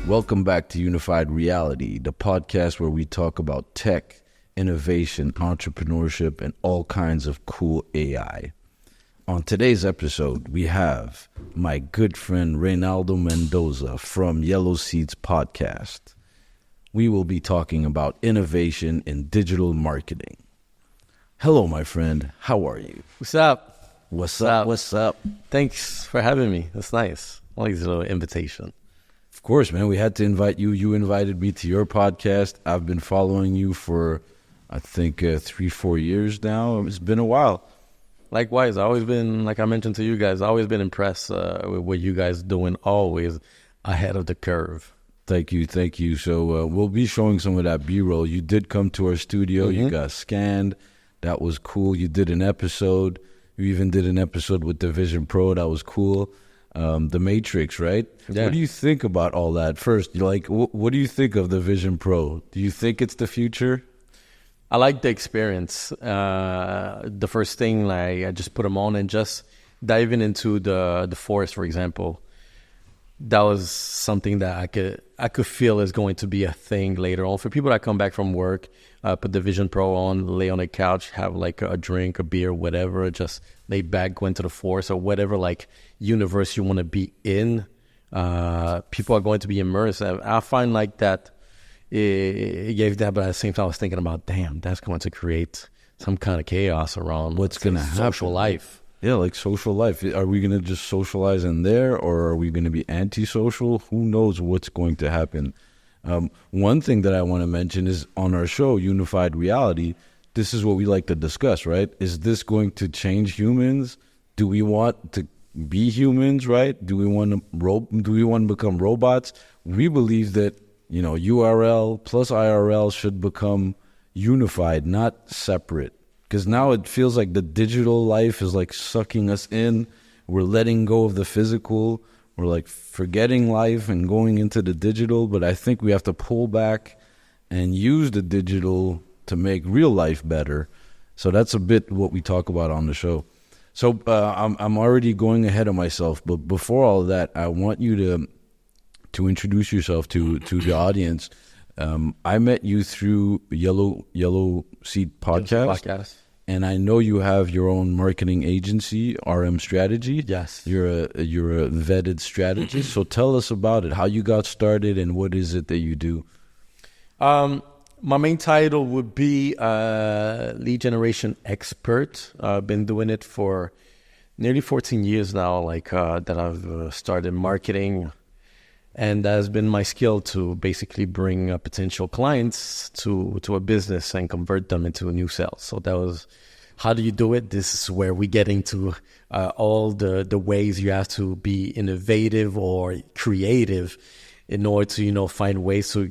Welcome back to Unified Reality, the podcast where we talk about tech, innovation, entrepreneurship, and all kinds of cool AI. On today's episode, we have my good friend Reynaldo Mendoza from Yellow Seeds Podcast. We will be talking about innovation in digital marketing. Hello, my friend. How are you? What's up? What's up? Thanks for having me. That's nice. I like this little invitation. Of course, man. We had to invite you. You invited me to your podcast. I've been following you for, I think, 3-4 years now. It's been a while. Likewise, I've always been, like I mentioned to you guys, I've always been impressed with what you guys doing, always ahead of the curve. Thank you. So we'll be showing some of that B-roll. You did come to our studio. You got scanned. That was cool. You did an episode. You even did an episode with the Vision Pro. That was cool. The Matrix, right? Yeah. What do you think about all that? First, what do you think of the Vision Pro? Do you think it's the future? I like the experience. The first thing, I just put them on and just diving into the forest, for example. That was something that I could feel is going to be a thing later on. For people that come back from work, put the Vision Pro on, lay on a couch, have like a drink, a beer, whatever, just lay back, go into the forest or whatever universe you want to be in. People are going to be immersed. I find like that it gave that, but at the same time I was thinking about, damn, that's going to create some kind of chaos around what's going to happen. Social life. Yeah, like social life. Are we going to just socialize in there, or are we going to be antisocial? Who knows what's going to happen? One thing that I want to mention is on our show, Unified Reality, this is what we like to discuss, right? Is this going to change humans? Do we want to be humans, right? Do we want to become robots? We believe that, URL plus IRL should become unified, not separate. Because now it feels like the digital life is like sucking us in. We're letting go of the physical. We're like forgetting life and going into the digital. But I think we have to pull back and use the digital to make real life better. So that's a bit what we talk about on the show. So I'm already going ahead of myself. But before all of that, I want you to introduce yourself to the audience. I met you through Yellow Seed Podcast. And I know you have your own marketing agency, RM Strategy. Yes. You're a vetted strategist. So tell us about it, how you got started and what is it that you do? My main title would be lead generation expert. I've been doing it for nearly 14 years now, that I've started marketing. And that has been my skill to basically bring potential clients to a business and convert them into a new sales. So that was, how do you do it? This is where we get into all the ways you have to be innovative or creative in order to, find ways to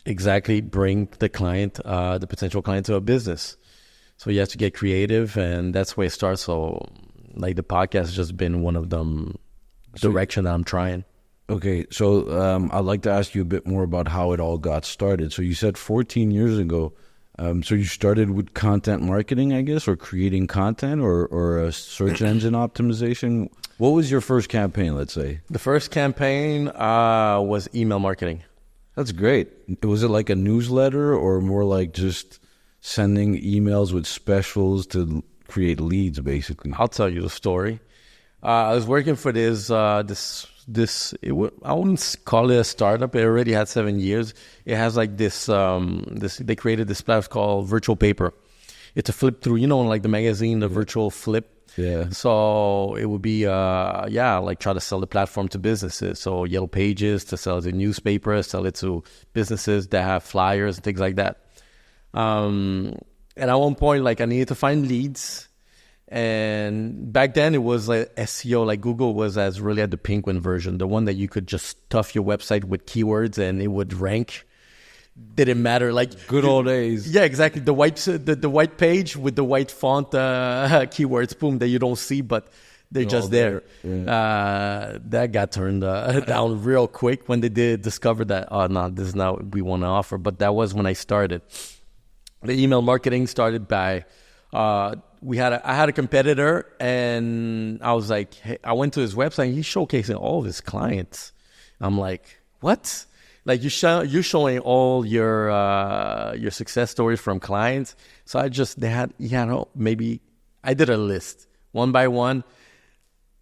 exactly bring the client, the potential client to a business. So you have to get creative, and that's where it starts. So the podcast has just been one of them direction that I'm trying. Okay, so I'd like to ask you a bit more about how it all got started. So you said 14 years ago. So you started with content marketing, I guess, or creating content or a search engine optimization. What was your first campaign, let's say? The first campaign was email marketing. That's great. Was it like a newsletter or more like just sending emails with specials to create leads, basically? I'll tell you the story. I was working for I wouldn't call it a startup. It already had 7 years. It has they created this platform called Virtual Paper. It's a flip through, like the magazine, the virtual flip. Yeah. So it would be, try to sell the platform to businesses. So Yellow Pages to sell it to newspapers, sell it to businesses that have flyers and things like that. And at one point, I needed to find leads. And back then it was like SEO, Google was really at the Penguin version, the one that you could just stuff your website with keywords and it would rank. Didn't matter, good old days. Yeah, exactly. The white page with the white font keywords, boom, that you don't see, but they're just there. Yeah. That got turned down real quick when they did discover that, no, this is not what we want to offer. But that was when I started. The email marketing started by I had a competitor, and I was like, hey, I went to his website and he's showcasing all of his clients. I'm like, what? like you're showing all your success stories from clients. So I just maybe I did a list one by one.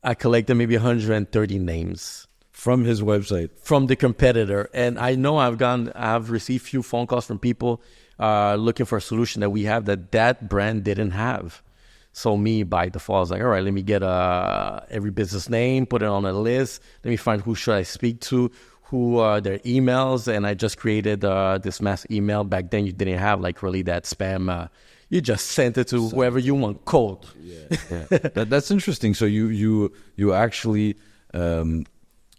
I collected maybe 130 names from his website, from the competitor, and I know I've received few phone calls from people looking for a solution that we have that brand didn't have. So me, by default, I was like, all right, let me get every business name, put it on a list. Let me find who should I speak to, who are their emails, and I just created this mass email. Back then, you didn't have like really that spam. You just sent it to whoever you want cold. Yeah. That's interesting. So you actually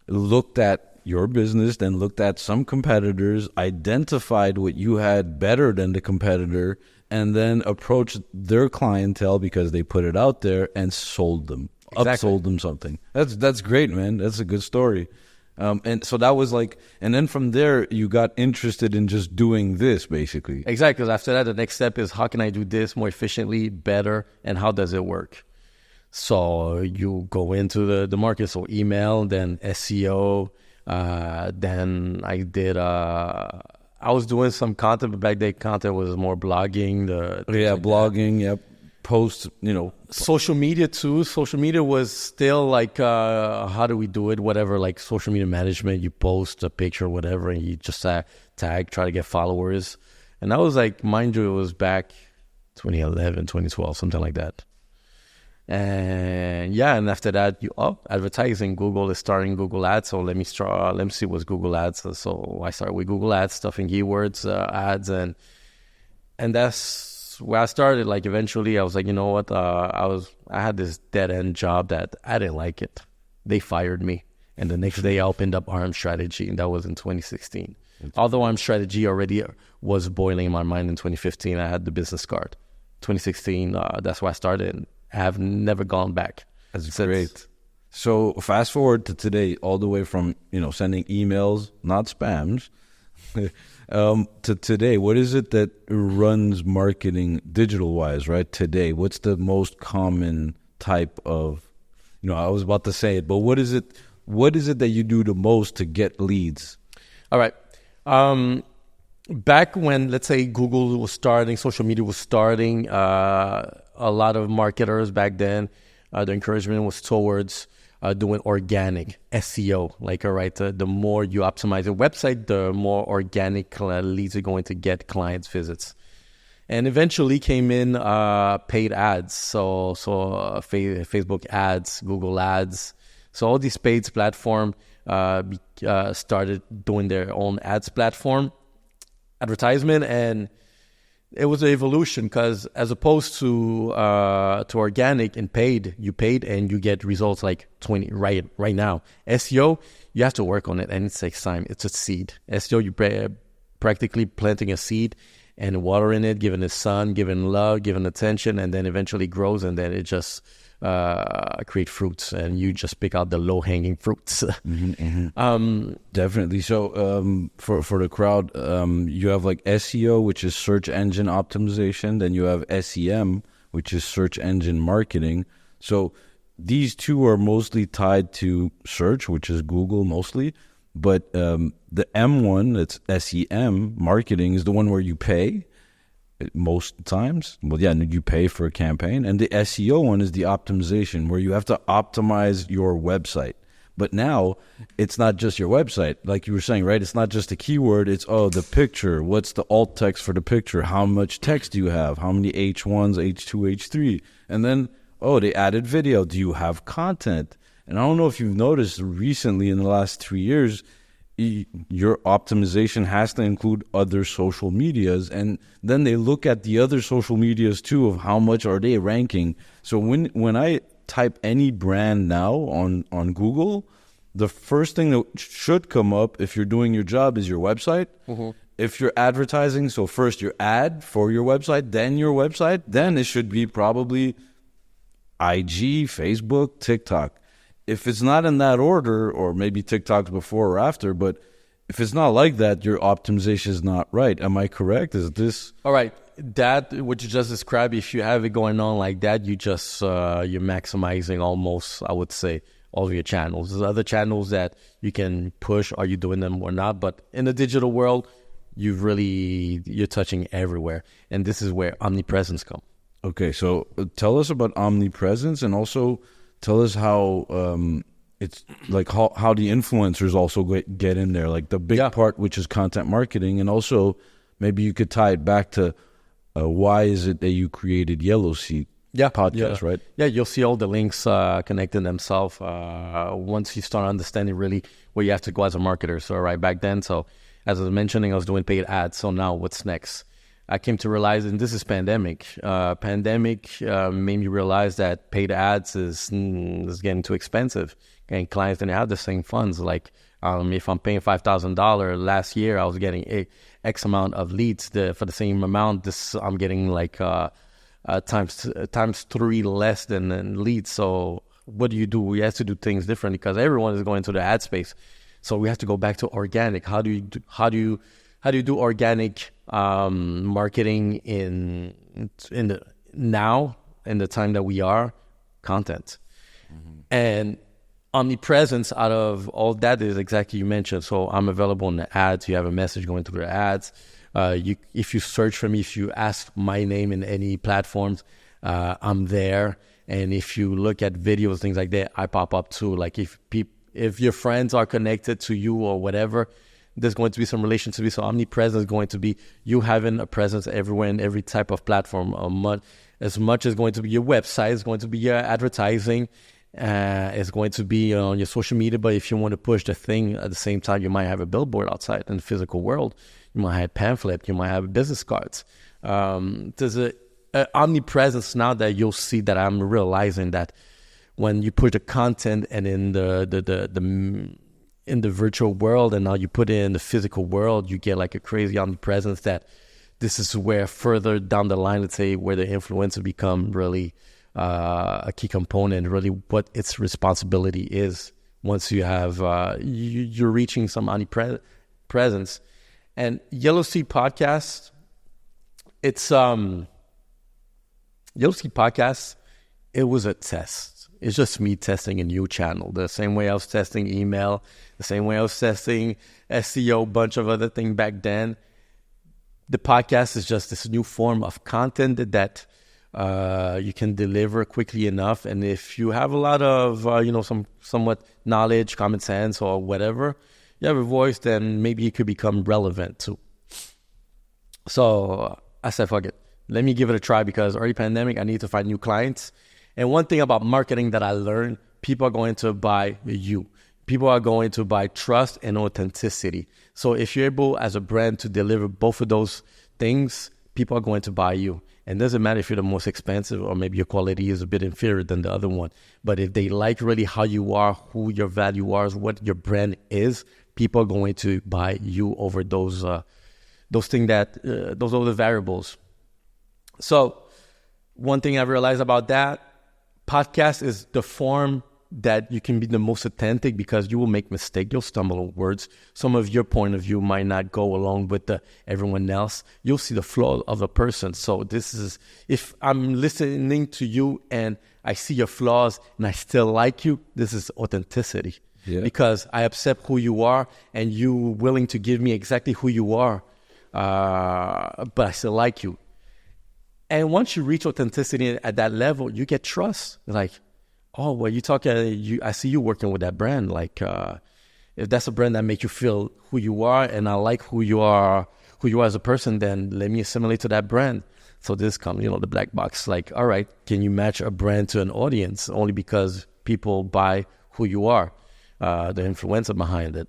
looked at your business, then looked at some competitors, identified what you had better than the competitor, and then approached their clientele because they put it out there and sold them, upsold them something. That's great, man. That's a good story. And so that was like, and then from there, you got interested in just doing this, basically. Exactly. Because after that, the next step is how can I do this more efficiently, better, and how does it work? So you go into the market, so email, then SEO, then I did, I was doing some content, but back then content was more blogging. Blogging, yep. Posts, social media too. Social media was still like, how do we do it? Whatever, like social media management, you post a picture, whatever, and you just tag, try to get followers. And that was like, mind you, it was back 2011, 2012, something like that. And yeah, and after that, advertising. Google is starting Google Ads. So let me see what's Google Ads. So I started with Google Ads, stuffing keywords, ads, and that's where I started. Like eventually I was like, you know what? I had this dead end job that I didn't like it. They fired me. And the next day I opened up RM Strategy, and that was in 2016. Although RM Strategy already was boiling in my mind in 2015, I had the business card. 2016, that's where I started. And I have never gone back. That's great. So fast forward to today, all the way from, sending emails, not spams, to today. What is it that runs marketing digital-wise, right, today? What's the most common type of, I was about to say it, but what is it that you do the most to get leads? All right. Back when, let's say, Google was starting, social media was starting, a lot of marketers back then, the encouragement was towards doing organic SEO. Like, all right, the more you optimize your website, the more organic leads you're going to get, clients visits. And eventually came in paid ads, so Facebook ads, Google ads. So all these paid platform started doing their own ads platform, advertisement, and it was an evolution because as opposed to organic and paid, you paid and you get results like 20 right now. SEO, you have to work on it and it takes time. It's a seed. SEO, you're practically planting a seed and watering it, giving it sun, giving love, giving attention, and then eventually grows, and then it just create fruits, and you just pick out the low-hanging fruits. Definitely. So for the crowd, you have like SEO, which is search engine optimization. Then you have SEM, which is search engine marketing. So these two are mostly tied to search, which is Google mostly. But the M1, that's SEM marketing, is the one where you pay. Most times, you pay for a campaign. And the SEO one is the optimization, where you have to optimize your website. But now it's not just your website, like you were saying, right? It's not just a keyword. It's the picture. What's the alt text for the picture? How much text do you have? How many H1s, H2, H3? And then they added video. Do you have content? And I don't know if you've noticed recently in the last 3 years, your optimization has to include other social medias, and then they look at the other social medias too of how much are they ranking. So when I type any brand now on Google, the first thing that should come up if you're doing your job is your website. If you're advertising, so first your ad for your website, then your website, then it should be probably IG, Facebook, TikTok. If it's not in that order, or maybe TikTok's before or after, but if it's not like that, your optimization is not right. Am I correct? Is this... All right. That, what you just described, if you have it going on like that, you just, you're maximizing almost, I would say, all of your channels. There's other channels that you can push. Are you doing them or not? But in the digital world, you're touching everywhere. And this is where omnipresence comes. Okay, so tell us about omnipresence, and also tell us how it's like how the influencers also get in there, like the big part, which is content marketing. And also maybe you could tie it back to why is it that you created Yellow Seat podcast, right? Yeah, you'll see all the links connecting themselves once you start understanding really where you have to go as a marketer. So right back then, so as I was mentioning, I was doing paid ads. So now what's next? I came to realize, and this is pandemic. Pandemic made me realize that paid ads is getting too expensive, and clients didn't have the same funds. Like if I'm paying $5,000 last year, I was getting X amount of leads. For the same amount, I'm getting like times 3 less than leads. So what do? We have to do things differently because everyone is going to the ad space. So we have to go back to organic. How do you do organic marketing in the time that we are? Content. And omnipresence out of all that is exactly you mentioned. So I'm available in the ads. You have a message going through the ads. If you search for me, if you ask my name in any platforms, I'm there. And if you look at videos, things like that, I pop up too. Like if your friends are connected to you or whatever, there's going to be some relation to me. So omnipresence is going to be you having a presence everywhere in every type of platform. As much as going to be your website, it's going to be your advertising, it's going to be on your social media. But if you want to push the thing at the same time, you might have a billboard outside in the physical world. You might have pamphlet. You might have business cards. There's a omnipresence now that you'll see that I'm realizing that when you put the content and in the virtual world, and now you put it in the physical world, you get like a crazy omnipresence that this is where further down the line, let's say, where the influencer become really a key component, really what its responsibility is once you have, you're reaching some omnipresence. And Yellow Seat Podcast, Yellow Seat Podcast, it was a test. It's just me testing a new channel. The same way I was testing email, the same way I was testing SEO, bunch of other things back then. The podcast is just this new form of content that you can deliver quickly enough. And if you have a lot of, somewhat knowledge, common sense or whatever, you have a voice, then maybe it could become relevant too. So I said, fuck it. Let me give it a try because early pandemic, I need to find new clients. And one thing about marketing that I learned, people are going to buy you. People are going to buy trust and authenticity. So if you're able as a brand to deliver both of those things, people are going to buy you. And it doesn't matter if you're the most expensive or maybe your quality is a bit inferior than the other one. But if they like really how you are, who your value are, what your brand is, people are going to buy you over those things those other variables. So one thing I've realized about that, podcast is the form that you can be the most authentic because you will make mistakes. You'll stumble on words. Some of your point of view might not go along with everyone else. You'll see the flaw of a person. So this is, if I'm listening to you and I see your flaws and I still like you, this is authenticity. Yeah. Because I accept who you are and you willing to give me exactly who you are, but I still like you. And once you reach authenticity at that level, you get trust. Like, oh, well, I see you working with that brand. Like, if that's a brand that makes you feel who you are, and I like who you are as a person, then let me assimilate to that brand. So this comes, the black box. Like, all right, can you match a brand to an audience only because people buy who you are, the influencer behind it?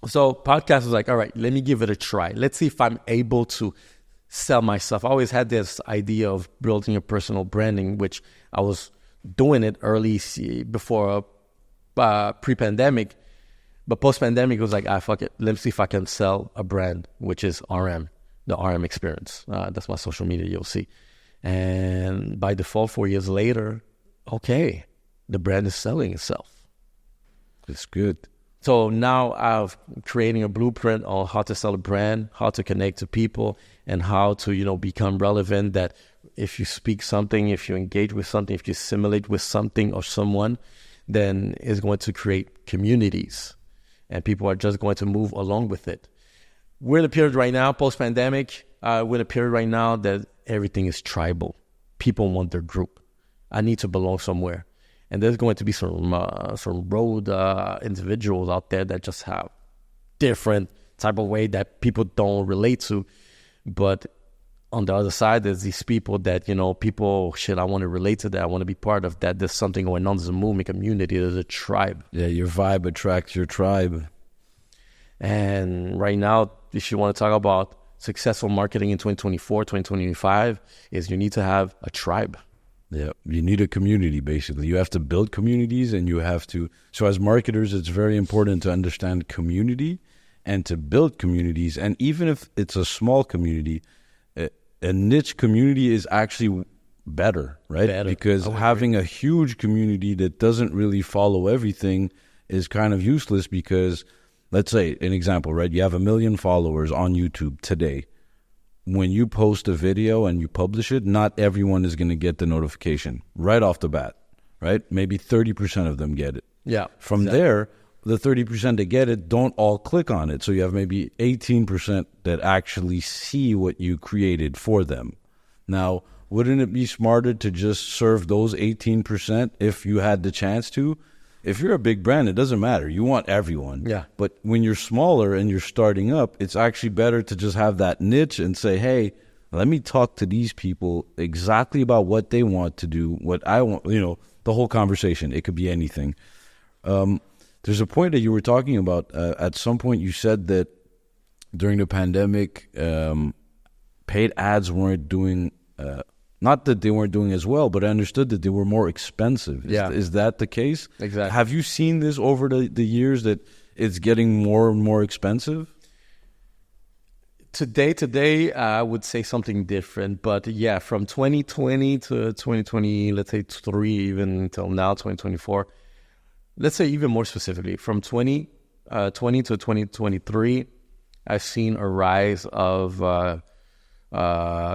So podcast is like, all right, let me give it a try. Let's see if I'm able to sell myself. I always had this idea of building a personal branding, which I was doing it early before pre-pandemic, but post-pandemic it was like, fuck it. Let me see if I can sell a brand, which is RM, the RM experience. That's my social media you'll see. And by default, 4 years later, okay, the brand is selling itself. It's good. So now I'm creating a blueprint on how to sell a brand, how to connect to people, and how to, become relevant. That if you speak something, if you engage with something, if you assimilate with something or someone, then it's going to create communities, and people are just going to move along with it. We're in a period right now, post-pandemic, we're in a period right now that everything is tribal. People want their group. I need to belong somewhere. And there's going to be some road individuals out there that just have different type of way that people don't relate to. But on the other side, there's these people that, people, I want to relate to that. I want to be part of that. There's something going on. There's a movement, community. There's a tribe. Yeah, your vibe attracts your tribe. And right now, if you want to talk about successful marketing in 2024, 2025, is you need to have a tribe. Yeah, you need a community, basically. You have to build communities, and you have to... So as marketers, it's very important to understand community and to build communities. And even if it's a small community, a niche community is actually better, right? Because having a huge community that doesn't really follow everything is kind of useless because... Let's say, an example, right? You have 1 million followers on YouTube today. When you post a video and you publish it, not everyone is going to get the notification right off the bat, right? Maybe 30% of them get it. Yeah. From there, the 30% that get it don't all click on it. So you have maybe 18% that actually see what you created for them. Now, wouldn't it be smarter to just serve those 18% if you had the chance to? If you're a big brand, it doesn't matter. You want everyone. Yeah. But when you're smaller and you're starting up, it's actually better to just have that niche and say, hey, let me talk to these people exactly about what they want to do, what I want, the whole conversation. It could be anything. There's a point that you were talking about. At some point, you said that during the pandemic, paid ads weren't doing... Not that they weren't doing as well, but I understood that they were more expensive. Is that the case? Exactly. Have you seen this over the years that it's getting more and more expensive? Today, I would say something different. But yeah, from 2020 to 2020, let's say 3, even until now, 2024. Let's say even more specifically, from 2020 to 2023, I've seen a rise of...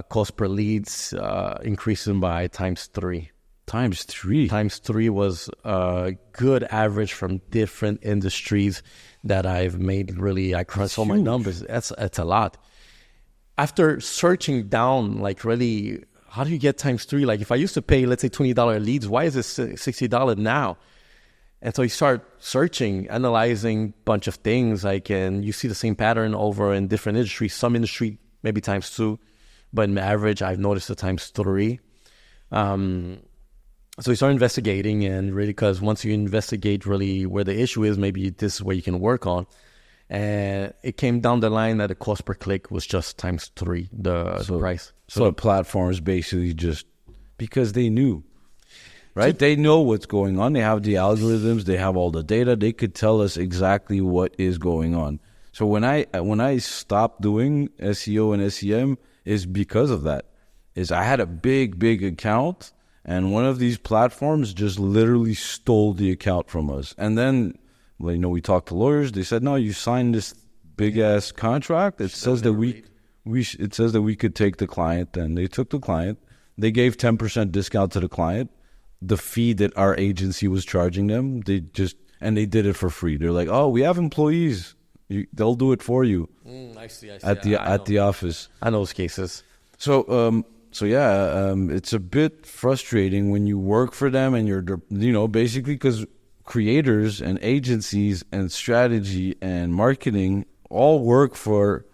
cost per leads increasing by times 3. Times 3? Times 3 was a good average from different industries that I've made. Really, I crunched all my numbers. That's a lot. After searching down, really, how do you get times 3? If I used to pay, let's say, $20 leads, why is it $60 now? And so you start searching, analyzing a bunch of things, and you see the same pattern over in different industries. Some industry maybe times 2, but in average, I've noticed the times 3. So we start investigating, and really, because once you investigate really where the issue is, maybe this is where you can work on. And it came down the line that the cost per click was just times 3, the price. So the platforms basically just, because they knew, right? They know what's going on. They have the algorithms. They have all the data. They could tell us exactly what is going on. So when I stopped doing SEO and SEM is because of that. I had a big account, and one of these platforms just literally stole the account from us. And then, we talked to lawyers. They said, no, you signed this big ass contract. It says that we could take the client. Then they took the client. They gave 10% discount to the client. The fee that our agency was charging them, they did it for free. They're like, oh, we have employees. They'll do it for you. I see. At the office. I know those cases. So it's a bit frustrating when you work for them and you're, basically because creators and agencies and strategy and marketing all work for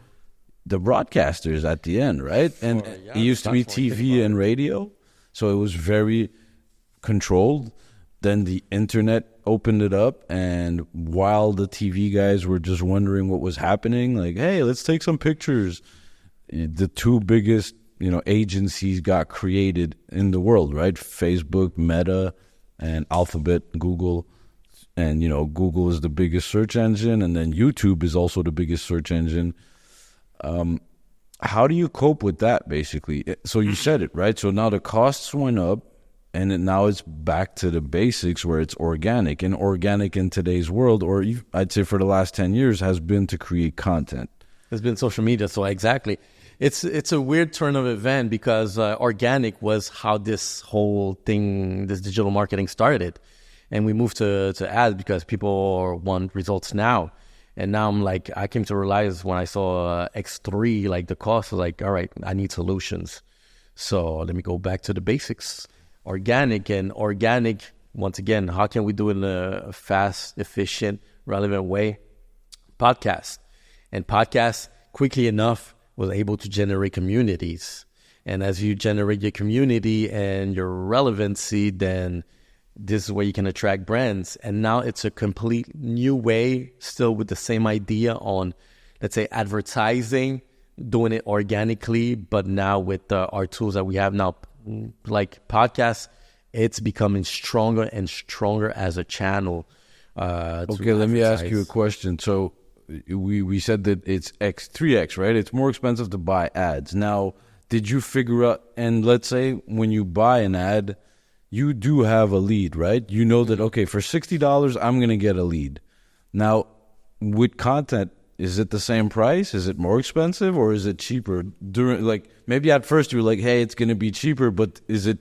the broadcasters at the end, right? And it used to be TV and radio, so it was very controlled. Then the internet opened it up, and while the TV guys were just wondering what was happening, hey, let's take some pictures, the 2 biggest, agencies got created in the world, right? Facebook, Meta, and Alphabet, Google. And, Google is the biggest search engine, and then YouTube is also the biggest search engine. How do you cope with that, basically? So you said it, right? So now the costs went up. And now it's back to the basics where it's organic. And organic in today's world, or I'd say for the last 10 years, has been to create content. It's been social media. So exactly. It's a weird turn of event because organic was how this whole thing, this digital marketing started. and we moved to ads because people want results now. And now I'm like, I came to realize when I saw X3, like the cost was like, all right, I need solutions. So let me go back to the basics. Organic, once again, how can we do it in a fast, efficient, relevant way? Podcast. And podcast, quickly enough, was able to generate communities. And as you generate your community and your relevancy, then this is where you can attract brands. And now it's a complete new way, still with the same idea on, let's say, advertising, doing it organically, but now with our tools that we have now, like podcasts, it's becoming stronger and stronger as a channel. Okay, let me ask you a question. So we said that it's 3x, right? It's more expensive to buy ads. Now, did you figure out, and let's say when you buy an ad, you do have a lead, right? You know that, okay, for $60, I'm going to get a lead. Now, with content, is it the same price? Is it more expensive or is it cheaper? Maybe at first you were like, hey, it's going to be cheaper, but is it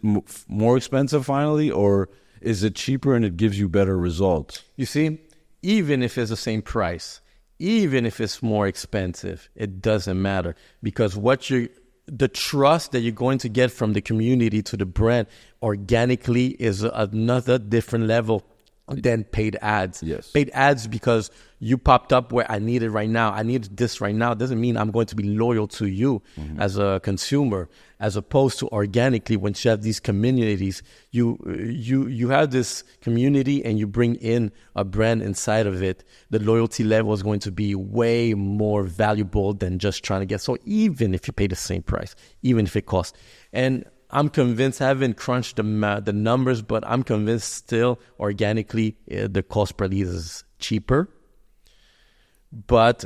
more expensive finally, or is it cheaper and it gives you better results? You see, even if it's the same price, even if it's more expensive, it doesn't matter, because the trust that you're going to get from the community to the brand organically is another different level than paid ads. Yes. Paid ads because you popped up where I need it right now. I need this right now. It doesn't mean I'm going to be loyal to you as a consumer, as opposed to organically, when you have these communities, you have this community and you bring in a brand inside of it. The loyalty level is going to be way more valuable than just trying to get. So even if you pay the same price, even if it costs, and I'm convinced, I haven't crunched the numbers, but I'm convinced still organically the cost per lead is cheaper. But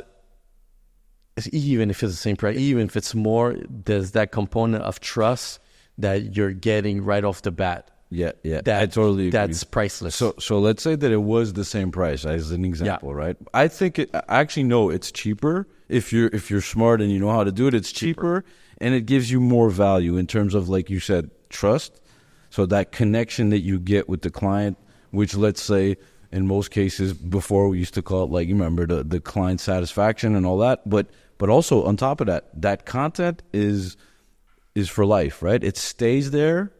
even if it's the same price, even if it's more, there's that component of trust that you're getting right off the bat. Yeah, I totally agree. That's priceless. So let's say that it was the same price as an example, right? I think it's cheaper if you're smart and you know how to do it. It's cheaper. And it gives you more value in terms of, like you said, trust. So that connection that you get with the client, which, let's say, in most cases, before we used to call it, like, you remember, the client satisfaction and all that. But also on top of that content is for life, right? It stays there.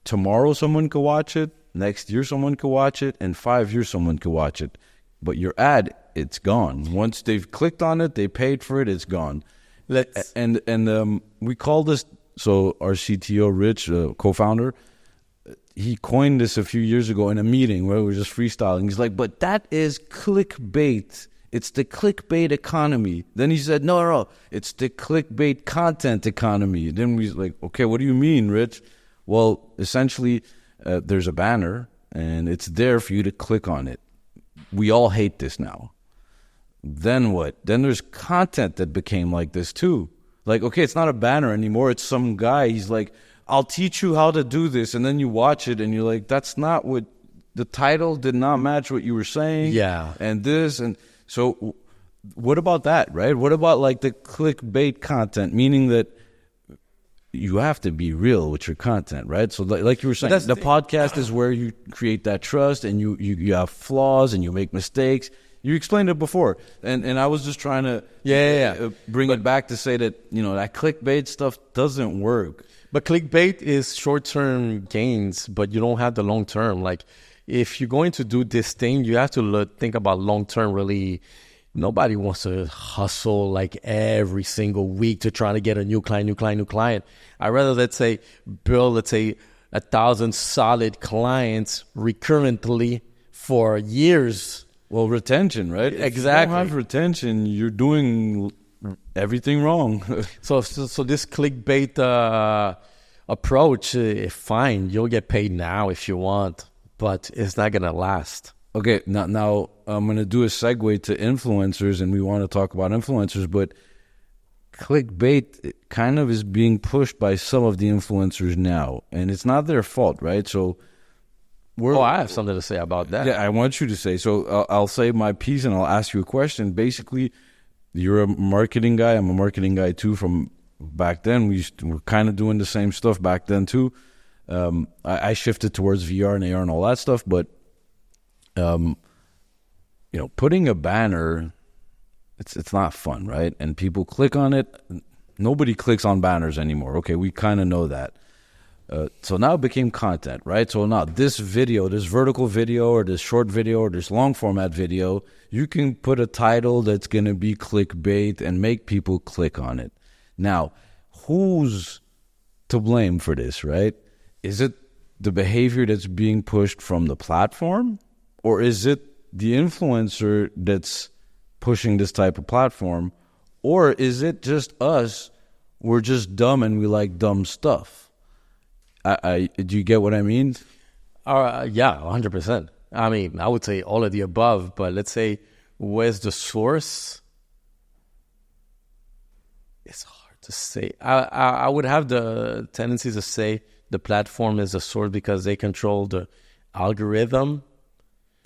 Tomorrow someone could watch it. Next year someone could watch it. In 5 years someone could watch it. But your ad, it's gone. Once they've clicked on it, they paid for it, it's gone. We call this, so our CTO, Rich, co-founder, he coined this a few years ago in a meeting where we were just freestyling. He's like, but that is clickbait. It's the clickbait economy. Then he said, no, it's the clickbait content economy. Then we like, okay, what do you mean, Rich? Well, essentially, there's a banner, and it's there for you to click on it. We all hate this now. Then what? Then there's content that became like this too. Like, okay, it's not a banner anymore. It's some guy. He's like, I'll teach you how to do this. And then you watch it and you're like, that's not what the title did not match what you were saying. Yeah. And this. And so what about that, right? What about like the clickbait content, meaning that you have to be real with your content, right? So like you were saying, the podcast is where you create that trust, and you have flaws and you make mistakes. You explained it before, and I was just trying to bring it back to say that, that clickbait stuff doesn't work. But clickbait is short-term gains, but you don't have the long-term. Like, if you're going to do this thing, you have to think about long-term. Really, nobody wants to hustle like every single week to try to get a new client. I'd rather, let's say, build 1,000 solid clients recurrently for years. Well, retention, right? Exactly. If you don't have retention, you're doing everything wrong. So this clickbait approach, fine, you'll get paid now if you want, but it's not gonna last. Okay, now I'm gonna do a segue to influencers, and we want to talk about influencers, but clickbait kind of is being pushed by some of the influencers now, and it's not their fault, right? So. I have something to say about that. Yeah, I want you to say. So I'll say my piece and I'll ask you a question. Basically, you're a marketing guy. I'm a marketing guy too from back then. We're kind of doing the same stuff back then too. I shifted towards VR and AR and all that stuff. But Putting a banner, it's not fun, right? And people click on it. Nobody clicks on banners anymore. Okay, we kind of know that. So now it became content, right? So now this video, this vertical video or this short video or this long format video, you can put a title that's going to be clickbait and make people click on it. Now, who's to blame for this, right? Is it the behavior that's being pushed from the platform, or is it the influencer that's pushing this type of platform, or is it just us? We're just dumb and we like dumb stuff. Do you get what I mean? Yeah, 100%. I mean, I would say all of the above, but let's say, where's the source? It's hard to say. I would have the tendency to say the platform is the source because they control the algorithm.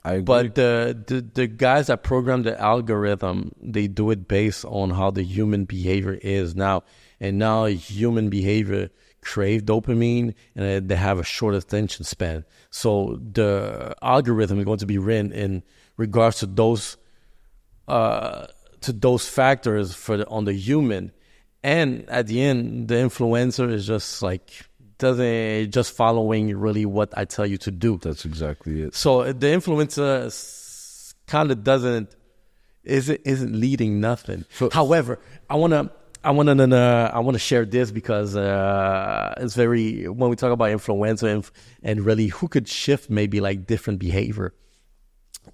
I agree. But the guys that program the algorithm, they do it based on how the human behavior is now. And now human behavior crave dopamine and they have a short attention span. So the algorithm is going to be written in regards to those factors on the human. And at the end, the influencer is just just following really what I tell you to do. That's exactly it. So the influencer kind of isn't leading nothing. So, however, I want to share this because it's very, when we talk about influencer and really who could shift maybe like different behavior.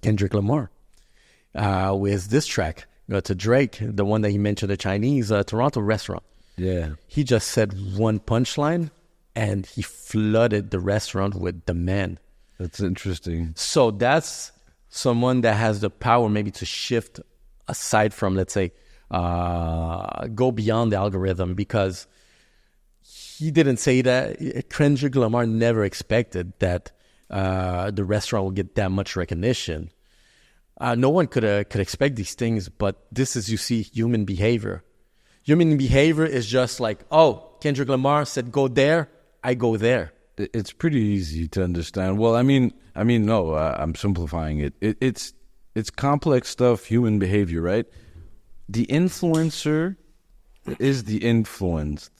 Kendrick Lamar with this track to Drake, the one that he mentioned, the Chinese Toronto restaurant. Yeah, he just said one punchline and he flooded the restaurant with demand. That's interesting. So that's someone that has the power maybe to shift aside from, let's say, go beyond the algorithm, because he didn't say that. Kendrick Lamar never expected that the restaurant would get that much recognition. No one could expect these things, but this is, you see, human behavior. Human behavior is just like, oh, Kendrick Lamar said go there, I go there. It's pretty easy to understand. Well, I mean, no, I'm simplifying it. It's complex stuff, human behavior, right? The influencer is the influenced,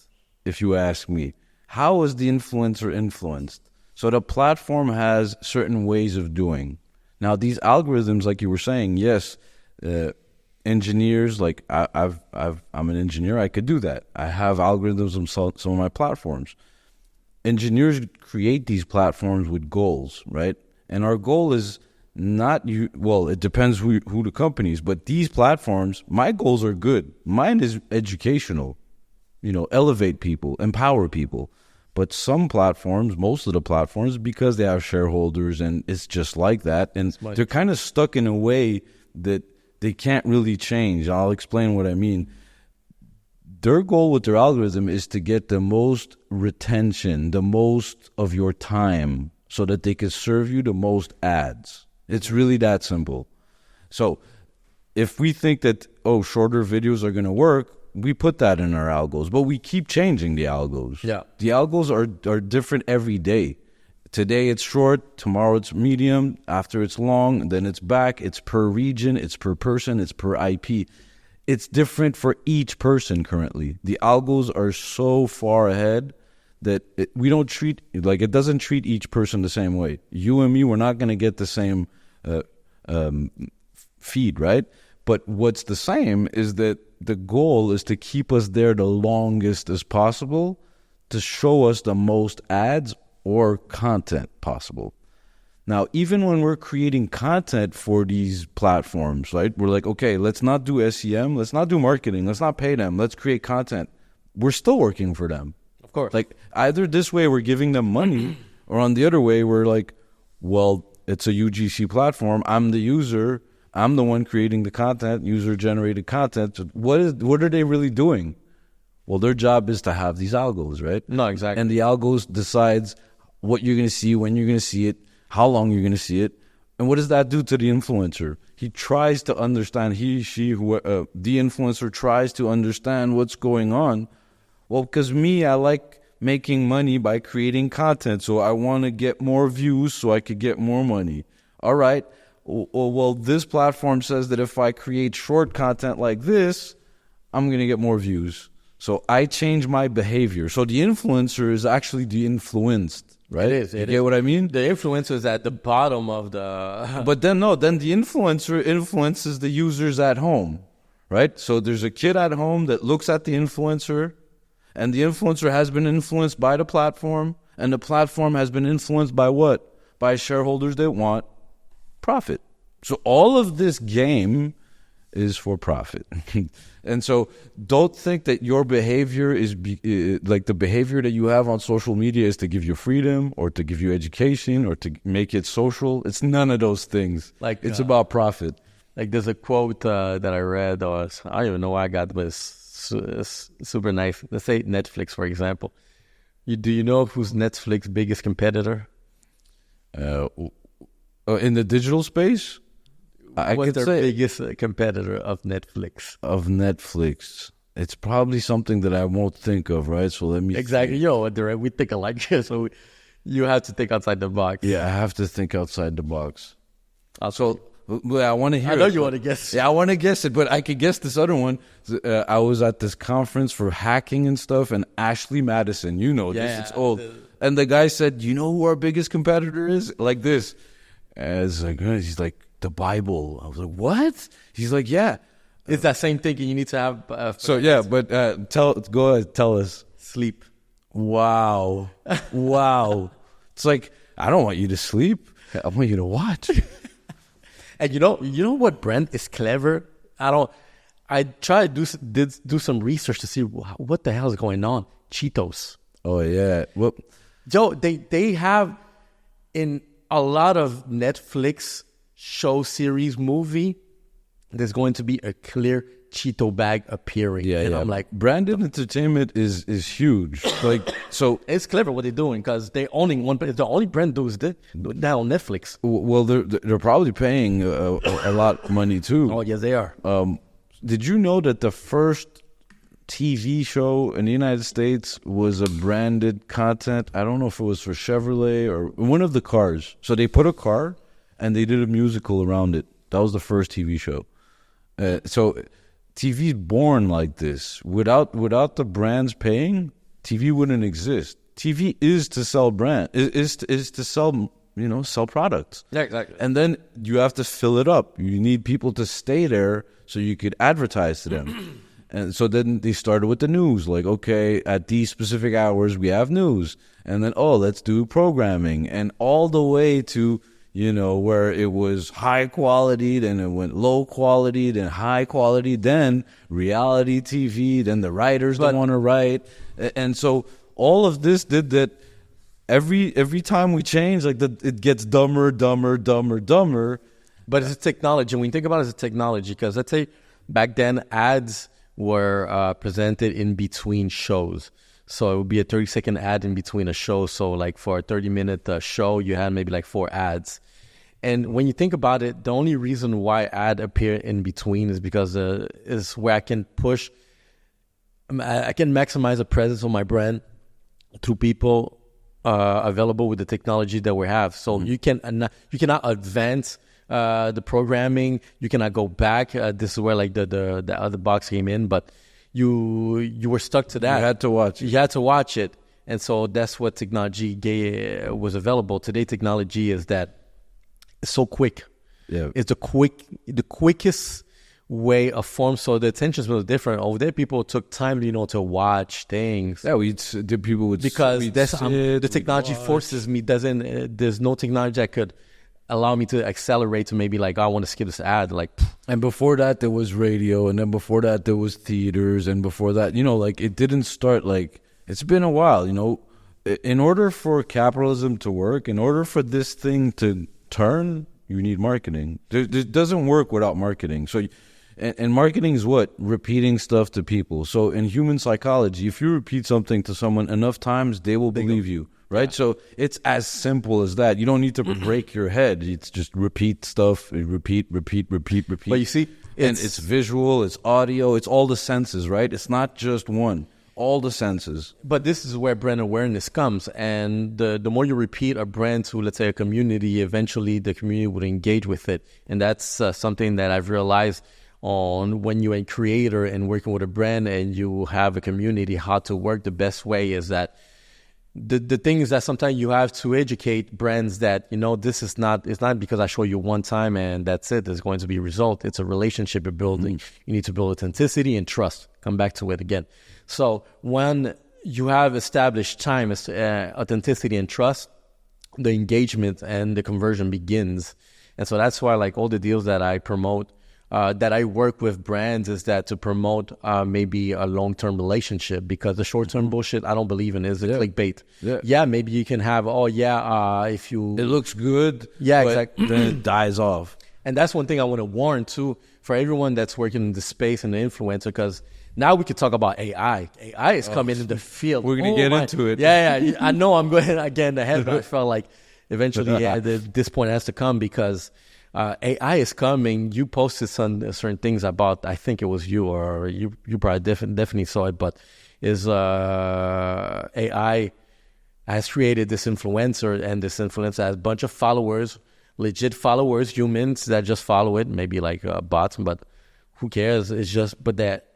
if you ask me. How is the influencer influenced? So the platform has certain ways of doing. Now, these algorithms, like you were saying, yes, engineers, like I'm an engineer, I could do that. I have algorithms on some of my platforms. Engineers create these platforms with goals, right? And our goal is not you. Well, it depends who the company is, but these platforms, my goals are good. Mine is educational, elevate people, empower people. But some platforms, most of the platforms, because they have shareholders and it's just like that, and they're kind of stuck in a way that they can't really change. I'll explain what I mean. Their goal with their algorithm is to get the most retention, the most of your time, so that they can serve you the most ads. It's really that simple. So if we think that, shorter videos are going to work, we put that in our algos, but we keep changing the algos. Yeah. The algos are different every day. Today it's short, tomorrow it's medium, after it's long, then it's back, it's per region, it's per person, it's per IP. It's different for each person currently. The algos are so far ahead that we don't treat, it doesn't treat each person the same way. You and me, we're not going to get the same feed, right? But what's the same is that the goal is to keep us there the longest as possible, to show us the most ads or content possible. Now, even when we're creating content for these platforms, right, we're like, okay, let's not do SEM, let's not do marketing, let's not pay them, let's create content. We're still working for them. Of course. Like, either this way we're giving them money, or on the other way we're like, well, it's a UGC platform, I'm the user, I'm the one creating the content, user-generated content. So what are they really doing? Well, their job is to have these algos, right? No, exactly. And the algos decides what you're going to see, when you're going to see it, how long you're going to see it. And what does that do to the influencer? He tries to understand, the influencer tries to understand what's going on. Well, because I like making money by creating content, so I want to get more views so I could get more money. All right, well, this platform says that if I create short content like this, I'm going to get more views. So I change my behavior. So the influencer is actually the influenced, right? It is. You get what I mean? The influencer is at the bottom of the... But then the influencer influences the users at home, right? So there's a kid at home that looks at the influencer, and the influencer has been influenced by the platform, and the platform has been influenced by what? By shareholders that want profit. So all of this game is for profit. And so don't think that your behavior is like the behavior that you have on social media is to give you freedom or to give you education or to make it social. It's none of those things. Like it's about profit. Like there's a quote that I read, or I don't even know where I got, but it's super nice. Let's say Netflix, for example. Do you know who's Netflix's biggest competitor? In the digital space? What's their biggest competitor of Netflix? Of Netflix. It's probably something that I won't think of, right? So let me... Exactly. Think. We think alike, so you have to think outside the box. Yeah, I have to think outside the box. So I want to hear I know you want to guess. Yeah, I want to guess it, but I could guess this other one. I was at this conference for hacking and stuff, and Ashley Madison, you know this, it's old. And the guy said, you know who our biggest competitor is? Like this. He's like, the Bible. I was like, what? He's like, yeah. It's that same thinking you need to have. Go ahead, tell us. Sleep. Wow. Wow. It's like, I don't want you to sleep. I want you to watch. And you know what brand is clever? I tried to do some research to see what the hell is going on. Cheetos. Oh, yeah. Well, Joe, they have in a lot of Netflix show, series, movie, there's going to be a clear Cheeto bag appearing. Yeah, and I'm like, branded entertainment is huge. Like, so it's clever what they're doing because they owning one. The only brand does that on Netflix. Well, they're probably paying a lot of money too. Oh yes, they are. Did you know that the first TV show in the United States was a branded content? I don't know if it was for Chevrolet or one of the cars. So they put a car and they did a musical around it. That was the first TV show. So TV's born like this. Without the brands paying, TV wouldn't exist. TV is to sell is to sell, sell products. Yeah, exactly. And then you have to fill it up. You need people to stay there so you could advertise to them. And so then they started with the news. Like, okay, at these specific hours we have news. And then, let's do programming. And all the way to, where it was high quality, then it went low quality, then high quality, then reality TV, then the writers don't want to write. And so all of this did that every time we change, it gets dumber. But it's a technology. And when you think about it as a technology, because let's say back then ads were presented in between shows. So it would be a 30-second ad in between a show. So like for a 30-minute show, you had maybe like 4 ads. And when you think about it, the only reason why ad appear in between is because is where I can maximize the presence of my brand through people available with the technology that we have. So you cannot advance the programming. You cannot go back. This is where like the other box came in, but you were stuck to that. You had to watch it. You had to watch it. And so that's what technology was available. Today technology is that it's so quick. Yeah. It's the quickest way of form. So the attention was different. Over there people took time, to watch things. Yeah, people would because the technology forces me. There's no technology that could allow me to accelerate to maybe like, I want to skip this ad. And before that there was radio, and then before that there was theaters, and before that, it didn't start it's been a while, In order for capitalism to work, in order for this thing to turn, you need marketing. It doesn't work without marketing. So, and marketing is what? Repeating stuff to people. So in human psychology, if you repeat something to someone enough times, they will believe you. Right? Yeah. So it's as simple as that. You don't need to break your head. It's just repeat stuff, repeat. But you see, it's visual, it's audio, it's all the senses, right? It's not just one. all the senses. But this is where brand awareness comes. And the more you repeat a brand to, let's say, a community, eventually the community would engage with it. And that's something that I've realized on when you're a creator and working with a brand and you have a community, how to work. The best way is that the thing is that sometimes you have to educate brands that, this is not, it's not because I show you one time and that's it, there's going to be a result. It's a relationship you're building. You need to build authenticity and trust. Come back to it again. So when you have established time, authenticity and trust, the engagement and the conversion begins. And so that's why like all the deals that I promote, that I work with brands is that to promote maybe a long-term relationship, because the short-term bullshit I don't believe in is clickbait. Yeah, maybe you can have, if you... It looks good, exactly. Then it dies off. And that's one thing I want to warn too for everyone that's working in the space and the influencer, because now we could talk about AI. AI is coming in the field. We're going to get into it. Yeah. I know I'm going again ahead, but I felt like eventually this point has to come because... AI is coming. You posted some certain things about, I think it was you or you probably definitely saw it, but is AI has created this influencer, and this influencer has a bunch of followers, legit followers, humans that just follow it, maybe like bots, but who cares? It's just, but that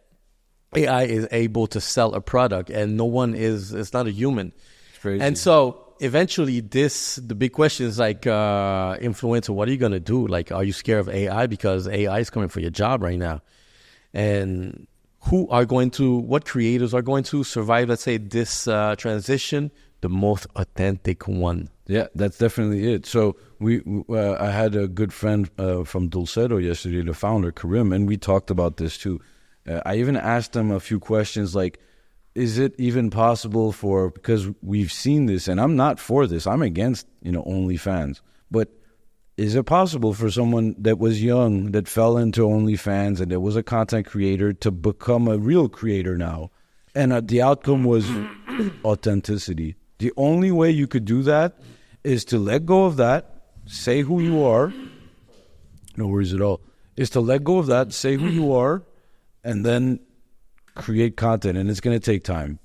AI is able to sell a product and no one it's not a human. It's crazy. And so eventually the big question is like, influencer, what are you going to do? Like, are you scared of AI? Because AI is coming for your job right now. And what creators are going to survive, let's say, this transition? The most authentic one. Yeah, that's definitely it. So I had a good friend from Dulcedo yesterday, the founder, Karim, and we talked about this too. I even asked him a few questions like, is it even possible because we've seen this, and I'm not for this, I'm against, OnlyFans, but is it possible for someone that was young, that fell into OnlyFans and that was a content creator to become a real creator now? And the outcome was authenticity. The only way you could do that is to let go of that, say who you are, no worries at all, is to let go of that, say who you are, and then create content, and it's going to take time.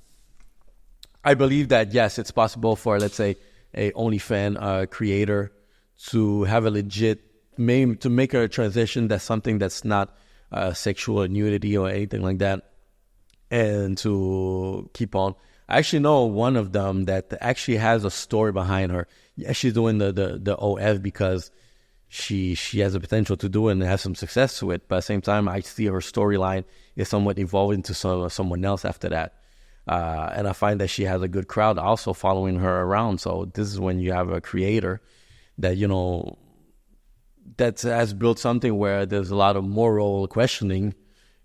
I believe that, yes, it's possible for, let's say, a OnlyFans creator to have a legit, to make a transition that's something that's not sexual nudity or anything like that, and to keep on. I actually know one of them that actually has a story behind her. Yeah, she's doing the OF because she has the potential to do it and have some success to it. But at the same time, I see her storyline is somewhat evolving to someone else after that. And I find that she has a good crowd also following her around. So this is when you have a creator that, that has built something where there's a lot of moral questioning.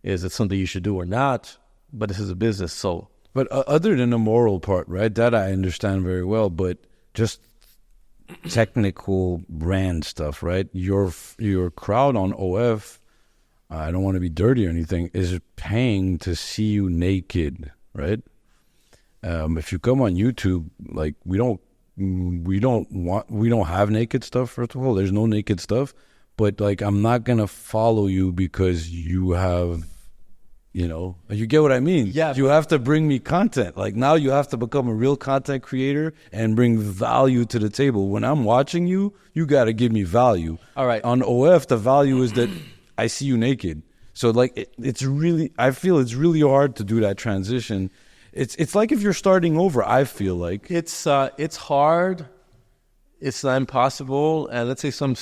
Is it something you should do or not? But this is a business, so. But other than the moral part, right, that I understand very well, but just technical brand stuff, right? Your crowd on OF, I don't want to be dirty or anything, is paying to see you naked, right? If you come on YouTube, like we don't have naked stuff. First of all, there's no naked stuff. But like, I'm not gonna follow you because you have, you get what I mean? Yeah. You have to bring me content. Like now, you have to become a real content creator and bring value to the table. When I'm watching you, you got to give me value. All right. On OF, the value is that I see you naked. So like, it's really, I feel it's really hard to do that transition. It's like if you're starting over, I feel like. It's hard. It's not impossible. And let's say some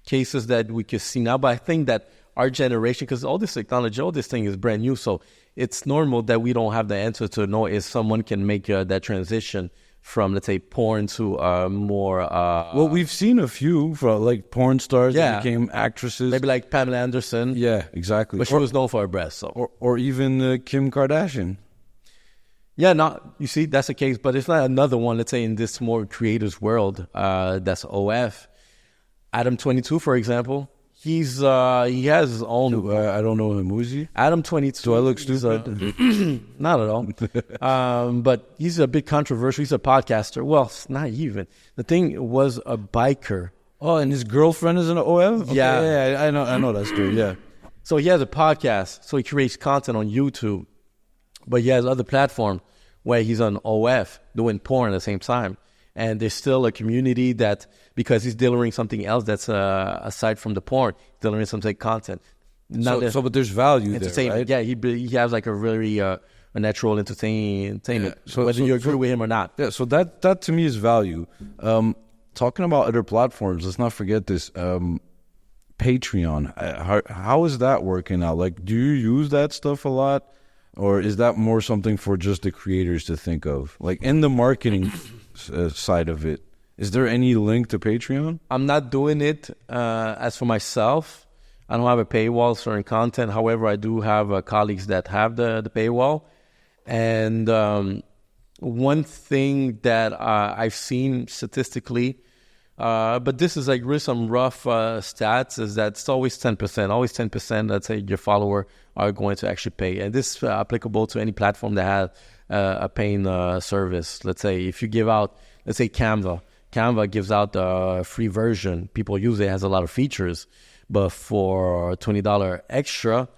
cases that we can see now, but I think that our generation, because all this technology, all this thing is brand new, so it's normal that we don't have the answer to know if someone can make that transition from, let's say, porn to more... well, we've seen a few from like porn stars that became actresses. Maybe like Pamela Anderson. Yeah, exactly. But she was known for her breasts. So. Or even Kim Kardashian. Yeah, you see, that's the case. But it's not another one, let's say, in this more creators world, that's OF. Adam22, for example. He has his own... I don't know him. Who is he? Adam22. Do I look stupid? Not at all. But he's a bit controversial. He's a podcaster. Well, it's not even. The thing was a biker. Oh, and his girlfriend is an OF? Okay, yeah. I know that story, yeah. So he has a podcast. So he creates content on YouTube. But he has other platforms where he's on OF doing porn at the same time. And there's still a community that, because he's delivering something else that's aside from the porn, delivering some content. But there's value there, right? Yeah, he has like a really a natural entertainment, whether you agree with him or not. Yeah, so that to me is value. Talking about other platforms, let's not forget this. Patreon, how is that working out? Like, do you use that stuff a lot? Or is that more something for just the creators to think of? Like, in the marketing side of it, is there any link to Patreon? I'm not doing it as for myself. I don't have a paywall certain content. However, I do have colleagues that have the paywall. And one thing that I've seen statistically, but this is like really some rough stats, is that it's always 10%. Always 10%, let's say, your follower are going to actually pay. And this is applicable to any platform that has a paying service. Let's say if you give out, let's say Canva. Canva gives out the free version. People use it. It has a lot of features. But for $20 extra,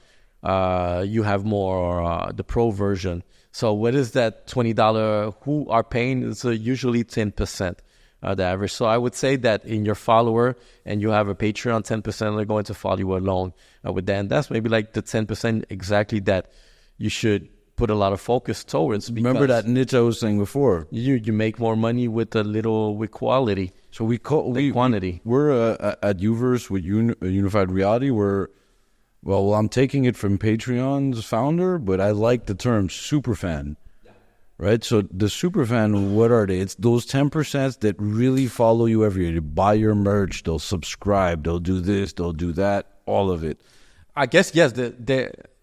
you have more the pro version. So what is that $20? Who are paying? It's usually 10%. The average. So I would say that in your follower and you have a Patreon, 10% are going to follow you along with that. And that's maybe like the 10% exactly that you should put a lot of focus towards. Remember that niche I was saying before. You make more money with quality. So quantity. We're at Uverse with Unified Reality. Well, I'm taking it from Patreon's founder, but I like the term superfan. Right, so the superfan, what are they? It's those 10% that really follow you every year. They buy your merch, they'll subscribe, they'll do this, they'll do that, all of it. I guess, yes,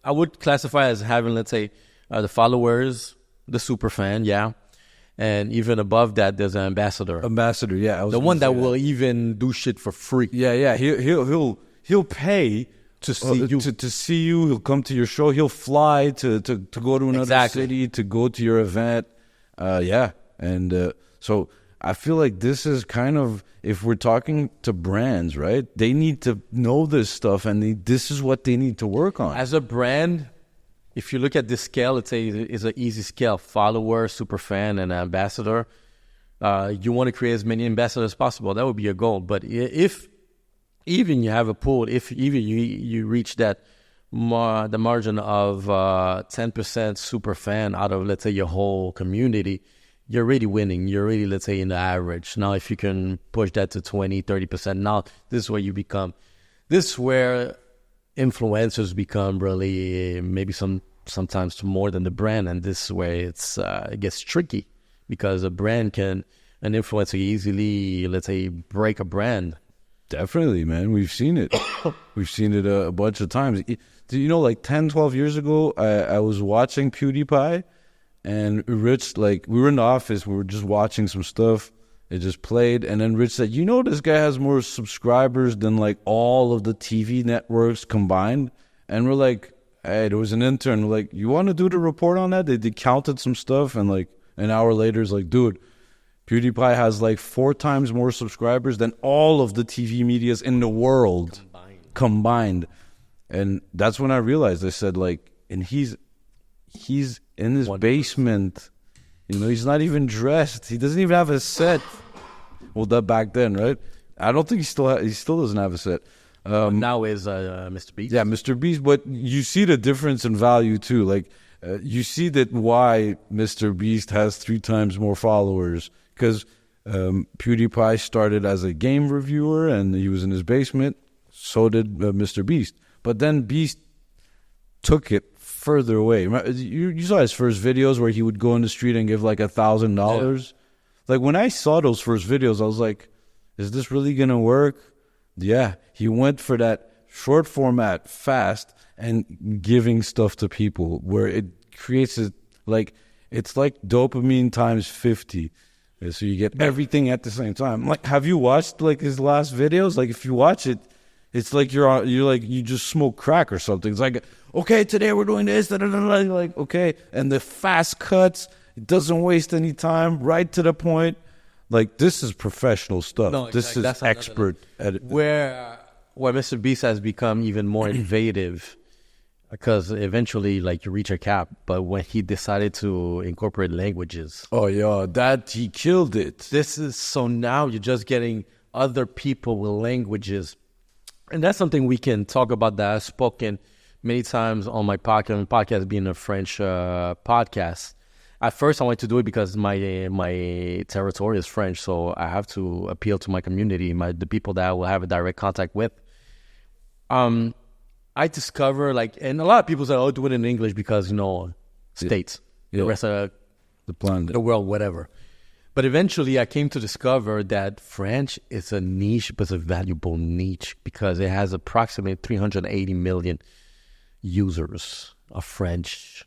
I would classify as having, let's say, the followers, the superfan, yeah. And even above that, there's an ambassador. Ambassador, yeah. The one that will even do shit for free. Yeah. He'll pay to see you. To see you, he'll come to your show. He'll fly to go to another city, to go to your event. And so I feel like this is kind of, if we're talking to brands, right? They need to know this stuff, and this is what they need to work on. As a brand, if you look at this scale, it's an easy scale: follower, superfan, and ambassador. You want to create as many ambassadors as possible. That would be a goal. But if even you have a pool, if even you reach that the margin of 10% super fan out of, let's say, your whole community, you're already winning. You're already, let's say, in the average. Now, if you can push that to 20, 30%, now this is where you become. This is where influencers become really maybe sometimes more than the brand, and this is where it gets tricky, because an influencer easily, let's say, break a brand. Definitely, man. We've seen it. We've seen it a bunch of times. Do you know, like 10, 12 years ago, I was watching PewDiePie, and Rich, like, we were in the office, we were just watching some stuff. It just played, and then Rich said, this guy has more subscribers than, like, all of the TV networks combined. And we're like, hey, there was an intern, we're like, you want to do the report on that? They counted some stuff, and, like, an hour later, it's like, dude, PewDiePie has like 4 times more subscribers than all of the TV medias in the world combined. And that's when I realized, I said, like, and he's in his basement, he's not even dressed. He doesn't even have a set. Well, that back then, right? I don't think he still doesn't have a set. Now is Mr. Beast. Yeah, Mr. Beast. But you see the difference in value too. Like, you see that why Mr. Beast has 3 times more followers. Because PewDiePie started as a game reviewer, and he was in his basement. So did Mr. Beast. But then Beast took it further away. You saw his first videos where he would go in the street and give like $1,000. Yeah. Like, when I saw those first videos, I was like, is this really going to work? Yeah. He went for that short format, fast, and giving stuff to people, where it creates it's like dopamine times 50. So you get everything at the same time. Like, have you watched like his last videos? Like, if you watch it, it's like you just smoke crack or something. It's like, okay, today we're doing this, like, okay, and the fast cuts. It doesn't waste any time, right to the point. Like, this is professional stuff. No, exactly. This is expert at it. Where Mr. Beast has become even more innovative. because eventually, like, you reach a cap. But when he decided to incorporate languages, Oh, yeah, he killed it. so now you're just getting other people with languages. And that's something we can talk about that I've spoken many times on my podcast. My podcast being a French podcast. At first, I wanted to do it because my territory is French, so I have to appeal to my community, the people that I will have a direct contact with. I discover, like, and a lot of people say, "Oh, do it in English because States, the rest of the planet, the world, whatever." But eventually, I came to discover that French is a niche, but it's a valuable niche because it has approximately 380 million users of French.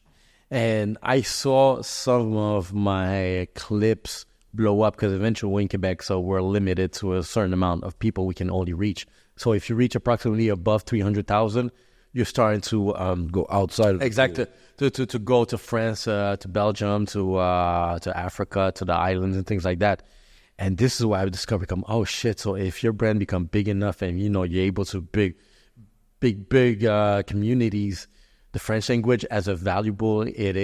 And I saw some of my clips blow up because eventually we're in Quebec, so we're limited to a certain amount of people we can only reach. So if you reach approximately above 300,000, you're starting to go outside of exactly to go to France, to Belgium, to Africa, to the islands and things like that. And this is why I've discovered, oh shit! So if your brand become big enough and you're able to big communities, the French language, as a valuable it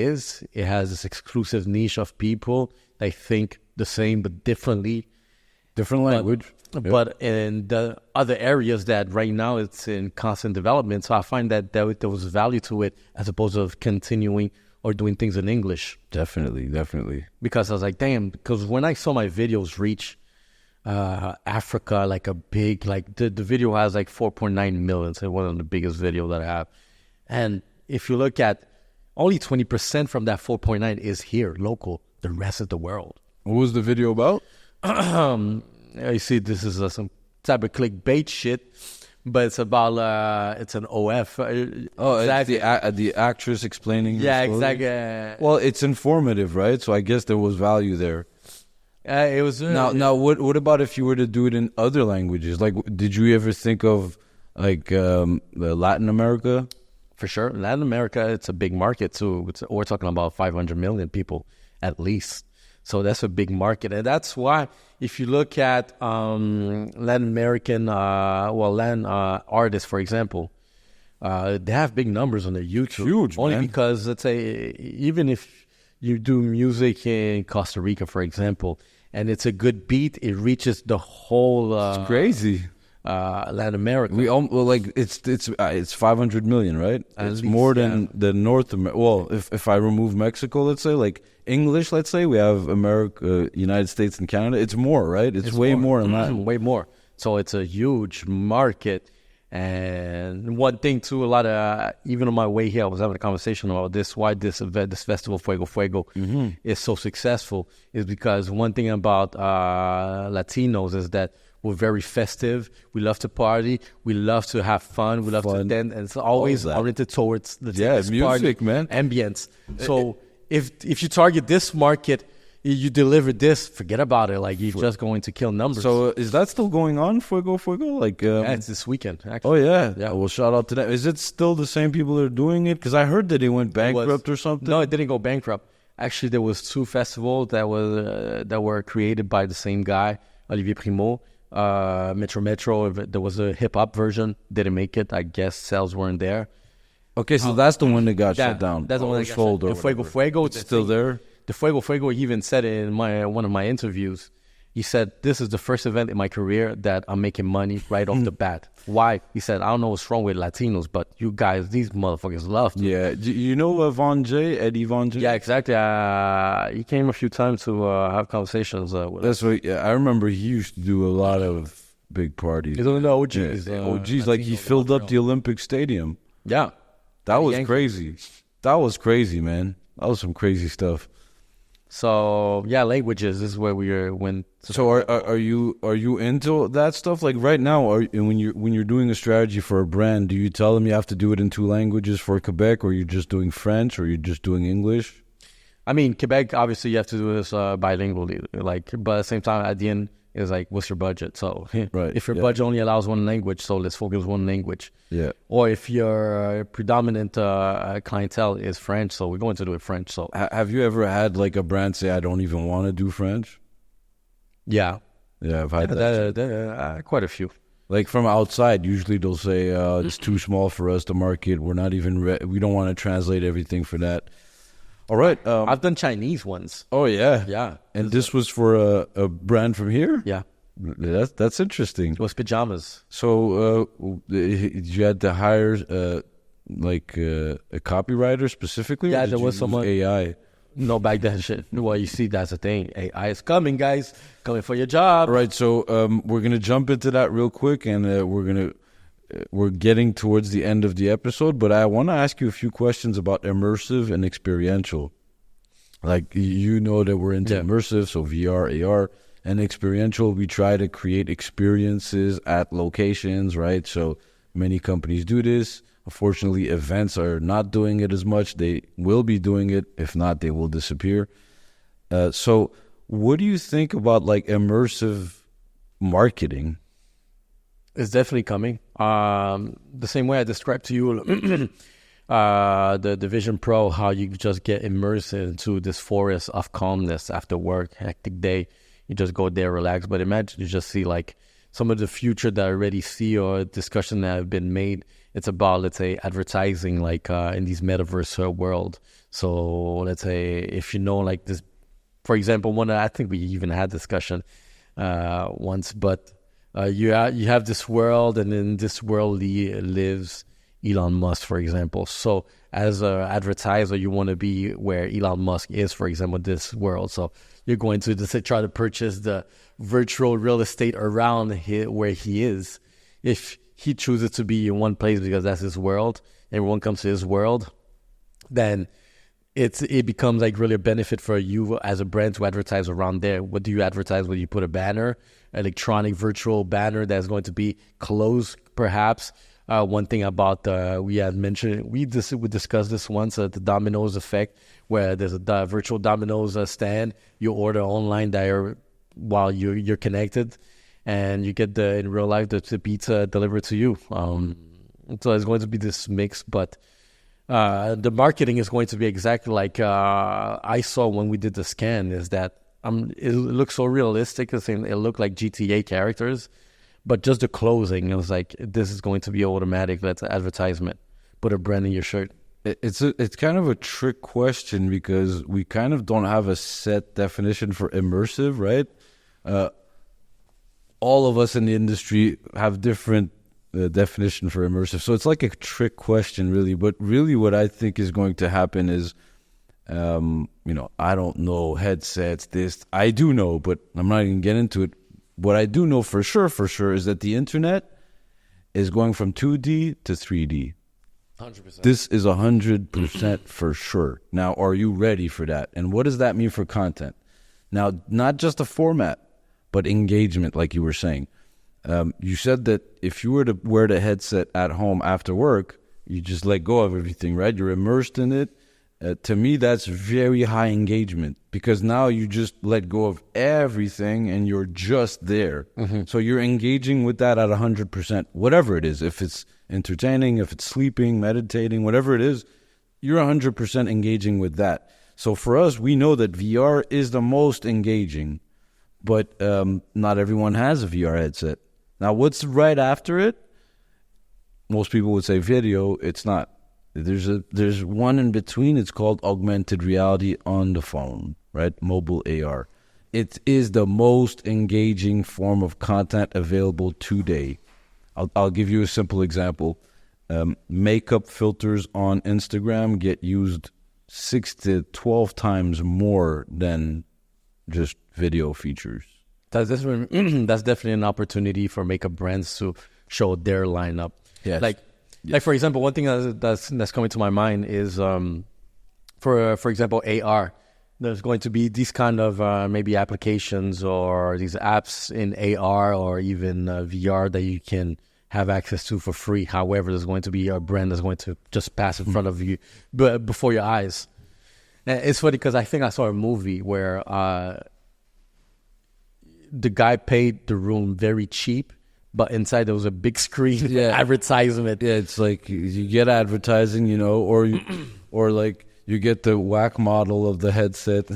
has this exclusive niche of people that think the same but differently. Different language. But in the other areas that right now it's in constant development, so I find that there was value to it as opposed to continuing or doing things in English. Definitely. Because I was like, damn, because when I saw my videos reach Africa, like a big, like the video has like 4.9 million, so one of the biggest videos that I have. And if you look at only 20% from that 4.9 is here, local, the rest is the world. What was the video about? You see, this is some type of clickbait shit, but it's about it's an OF. Exactly. It's the actress explaining. Yeah, her story. exactly. Well, it's informative, right? So I guess there was value there. It was now. What about if you were to do it in other languages? Like, did you ever think of like Latin America? For sure, Latin America, it's a big market too. We're talking about 500 million people at least. So that's a big market. And that's why if you look at Latin American, Latin artists, for example, they have big numbers on their YouTube. Huge, only man. Because, let's say, even if you do music in Costa Rica, for example, and it's a good beat, it reaches the whole... it's crazy. Latin America. It's 500 million, right? It's more than the North America. Well, if I remove Mexico, let's say, like English, let's say we have America, United States, and Canada. It's more, right? It's way more than that. Way more. So it's a huge market. And one thing too, a lot of even on my way here, I was having a conversation about this. Why this event, this festival, Fuego, is so successful is because one thing about Latinos is that we're very festive. We love to party. We love to have fun. We love to dance. And it's always oriented towards the music, party, man. Ambience. So if you target this market, you deliver this, forget about it. Like, you're just going to kill numbers. So is that still going on, Fuego? Like, yeah, it's this weekend, actually. Oh, yeah. Well, shout out to them. Is it still the same people that are doing it? Because I heard that it went bankrupt or something. No, it didn't go bankrupt. Actually, there was 2 festivals that were created by the same guy, Olivier Primo. Metro. There was a hip hop version. Didn't make it. I guess sales weren't there. Okay, so that's the one that got shut down. That's the one that got sold. The Fuego. It's still there. The Fuego. He even said it in one of my interviews. He said, "This is the first event in my career that I'm making money right off the bat." Why? He said, "I don't know what's wrong with Latinos, but you guys, these motherfuckers love to." Yeah, you know Von J, Eddie Von J? Yeah, exactly. He came a few times to have conversations with us. That's what. Yeah, I remember he used to do a lot of big parties. He's one of the OGs. OGs, like he filled up the Olympic Stadium. Yeah, that was crazy. That was crazy, man. That was some crazy stuff. So yeah, languages is where we went. So are you into that stuff? Like right now, when you're doing a strategy for a brand, do you tell them you have to do it in 2 languages for Quebec, or you're just doing French, or you're just doing English? I mean, Quebec, obviously you have to do this bilingually, like, but at the same time, at the end, it's like, what's your budget? So right, if your budget only allows 1 language, so let's focus 1 language. Yeah. Or if your predominant clientele is French, so we're going to do it French. So have you ever had like a brand say, I don't even want to do French? Yeah. Yeah, I've had that. Quite a few. Like from outside, usually they'll say it's too small for us to market. We're not even we don't want to translate everything for that. All right. I've done Chinese ones. Oh yeah, Yeah. And this was for a brand from here. Yeah. That's interesting. It was pajamas. So you had to hire like a copywriter specifically? Yeah, or did there you was use someone. AI. No, back then shit. Well, you see, that's the thing. AI is coming, guys. Coming for your job. All right, so we're gonna jump into that real quick, and we're getting towards the end of the episode. But I want to ask you a few questions about immersive and experiential. Like you know that we're into immersive, so VR, AR, and experiential. We try to create experiences at locations, right? So many companies do this. Unfortunately, events are not doing it as much. They will be doing it. If not, they will disappear. So what do you think about like immersive marketing? It's definitely coming. The same way I described to you the Vision Pro, how you just get immersed into this forest of calmness after work, hectic day. You just go there, relax. But imagine you just see like some of the future that I already see or discussion that have been made. It's about, let's say, advertising like in these metaverse world. So let's say if you know like this, for example, I think we even had discussion once, but you have this world, and in this world lives Elon Musk, for example. So as an advertiser, you want to be where Elon Musk is, for example, this world. So you're going to just try to purchase the virtual real estate around where he is. If he chooses to be in one place because that's his world, everyone comes to his world, then it becomes like really a benefit for you as a brand to advertise around there. What do you advertise? When you put a banner, electronic virtual banner that's going to be closed, perhaps. One thing about we had mentioned, we discussed this once, the dominoes effect, where there's a virtual dominoes stand. You order online there while you're connected, and you get in real life the pizza delivered to you. So it's going to be this mix, but the marketing is going to be exactly like I saw when we did the scan. Is that it looks so realistic. It looked like GTA characters. But just the closing, it was like, this is going to be automatic. That's an advertisement. Put a brand in your shirt. It's kind of a trick question because we kind of don't have a set definition for immersive, right? All of us in the industry have different definition for immersive. So it's like a trick question, really. But really what I think is going to happen is, I don't know, headsets, this. I do know, but I'm not even getting into it. What I do know for sure is that the internet is going from 2D to 3D. 100%. This is 100% for sure. Now, are you ready for that? And what does that mean for content? Now, not just a format, but engagement, like you were saying. You said that if you were to wear the headset at home after work, you just let go of everything, right? You're immersed in it. To me, that's very high engagement because now you just let go of everything and you're just there. Mm-hmm. So you're engaging with that at 100%, whatever it is. If it's entertaining, if it's sleeping, meditating, whatever it is, you're 100% engaging with that. So for us, we know that VR is the most engaging, but not everyone has a VR headset. Now, what's right after it? Most people would say video. It's not. There's one in between. It's called augmented reality on the phone, right? Mobile AR. It is the most engaging form of content available today. I'll give you a simple example. Makeup filters on Instagram get used 6 to 12 times more than just video features. That's definitely an opportunity for makeup brands to show their lineup. Yes. Like for example, one thing that's coming to my mind is for example AR. There's going to be these kind of maybe applications or these apps in AR or even VR that you can have access to for free. However, there's going to be a brand that's going to just pass in front of you, but before your eyes. And it's funny because I think I saw a movie where the guy paid the room very cheap, but inside there was a big screen advertisement. Yeah, it's like you get advertising, or like you get the whack model of the headset.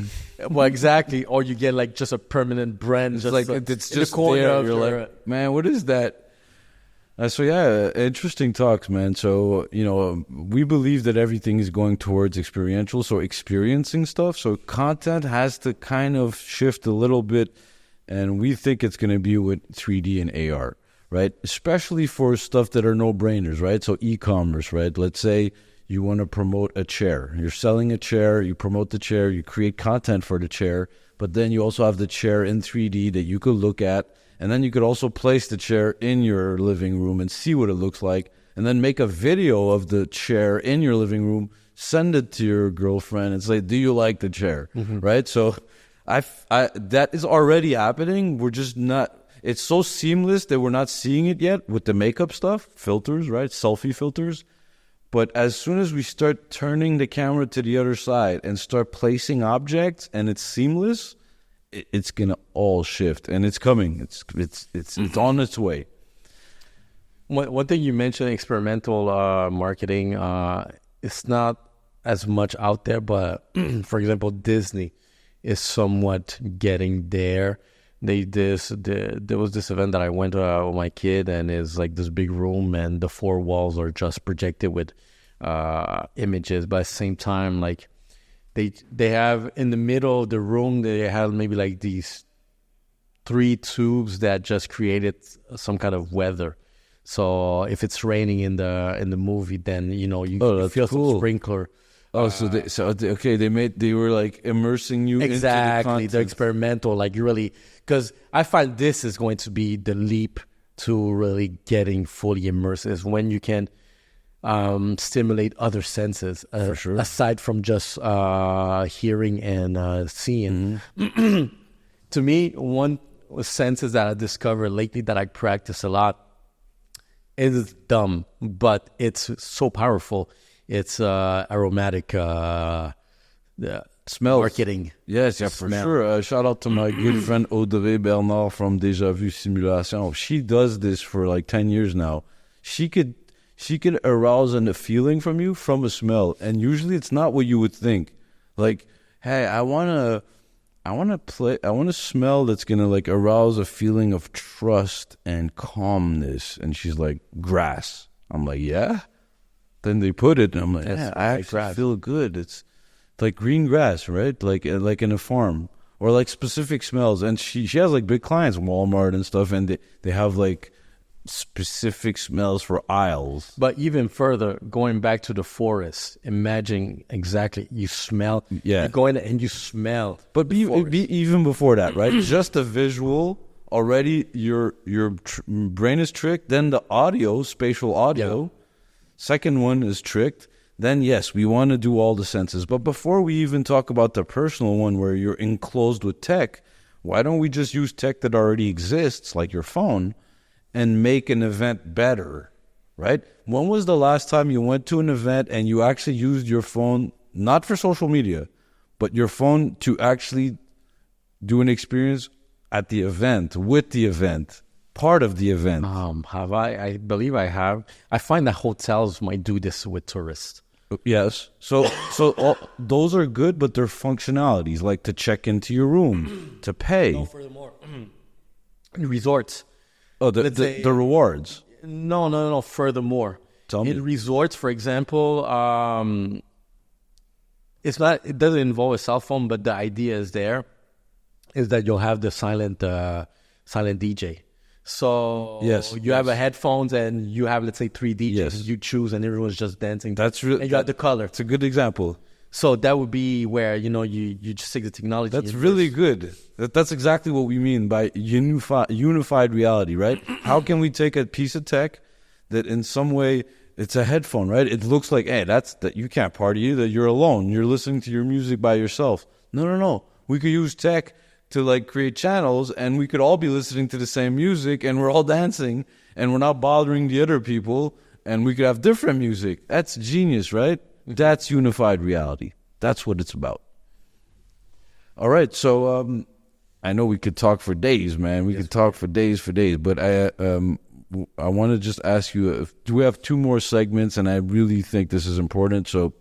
Well, exactly. Or you get like just a permanent brand. It's just in the corner. You're like, man, what is that? So yeah, interesting talks, man. So, we believe that everything is going towards experiential, so experiencing stuff. So content has to kind of shift a little bit, and we think it's going to be with 3D and AR, right? Especially for stuff that are no-brainers, right? So e-commerce, right? Let's say you want to promote a chair. You're selling a chair, you promote the chair, you create content for the chair, but then you also have the chair in 3D that you could look at. And then you could also place the chair in your living room and see what it looks like. And then make a video of the chair in your living room, send it to your girlfriend and say, do you like the chair? Right? So that is already happening. We're just not, it's so seamless that we're not seeing it yet with the makeup stuff, filters, right? Selfie filters. But as soon as we start turning the camera to the other side and start placing objects and it's seamless, it's gonna all shift, and it's coming. It's on its way. One thing you mentioned, experimental marketing. It's not as much out there, but for example, Disney is somewhat getting there. There was this event that I went to with my kid, and it's like this big room, and the four walls are just projected with images, but at the same time, like. They have in the middle of the room, they have maybe like these 3 tubes that just created some kind of weather. So if it's raining in the movie, then you feel cool. Some sprinkler. They were like immersing you exactly into the content. They're experimental, like you really, because I find this is going to be the leap to really getting fully immersed is when you can. Stimulate other senses for sure. Aside from just hearing and seeing. To me, one senses that I discovered lately that I practice a lot is dumb, but it's so powerful. It's aromatic smells. Marketing. Yes, yeah, for sure. Shout out to my good friend Audrey Bernard from Déjà Vu Simulation. She does this for like 10 years now. She could arouse a feeling from you from a smell, and usually it's not what you would think. Like, hey, I want to smell that's gonna like arouse a feeling of trust and calmness. And she's like, grass. I'm like, yeah. Then they put it, and I'm like, yeah, I actually feel good. It's like green grass, right? Like in a farm, or like specific smells. And she has like big clients, Walmart and stuff, and they have like specific smells for aisles. But even further, going back to the forest, imagine exactly you smell. Yeah, you go in and you smell. But be even before that, right? Just the visual already, your brain is tricked. Then the audio, spatial audio. Yeah. Second one is tricked. Then yes, we want to do all the senses. But before we even talk about the personal one where you're enclosed with tech, why don't we just use tech that already exists, like your phone, and make an event better, right? When was the last time you went to an event and you actually used your phone, not for social media, but your phone to actually do an experience at the event, with the event, part of the event? Have I? I believe I have. I find that hotels might do this with tourists. Yes. So those are good, but they're functionalities, like to check into your room, to pay. No, furthermore, resorts. Oh, the rewards. No. Furthermore, tell me. In resorts, for example, it doesn't involve a cell phone, but the idea is that you'll have the silent DJ. So you have a headphones and you have, let's say, 3 DJs. Yes. And you choose, and everyone's just dancing. That's really, and you have the color. It's a good example. So that would be where you just take the technology. That's really good. That's exactly what we mean by unified reality, right? How can we take a piece of tech that in some way it's a headphone, right? It looks like, hey, that you can't party either. You're alone. You're listening to your music by yourself. No. We could use tech to like create channels, and we could all be listening to the same music, and we're all dancing, and we're not bothering the other people, and we could have different music. That's genius, right? That's unified reality. That's what it's about. All right, so I know we could talk for days, man. We could talk for days, but I want to just ask you, do we have 2 more segments? And I really think this is important. So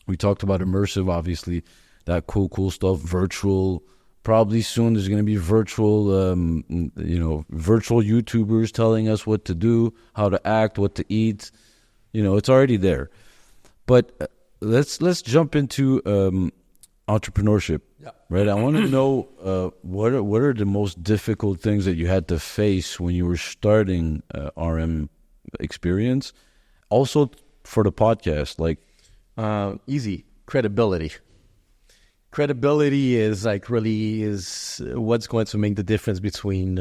we talked about immersive, obviously, that cool stuff, virtual, Probably soon there's going to be virtual, virtual YouTubers telling us what to do, how to act, what to eat. It's already there. But let's jump into entrepreneurship. Yeah. Right. I want to know what are the most difficult things that you had to face when you were starting RM Experience. Also for the podcast, like easy credibility. Credibility is what's going to make the difference between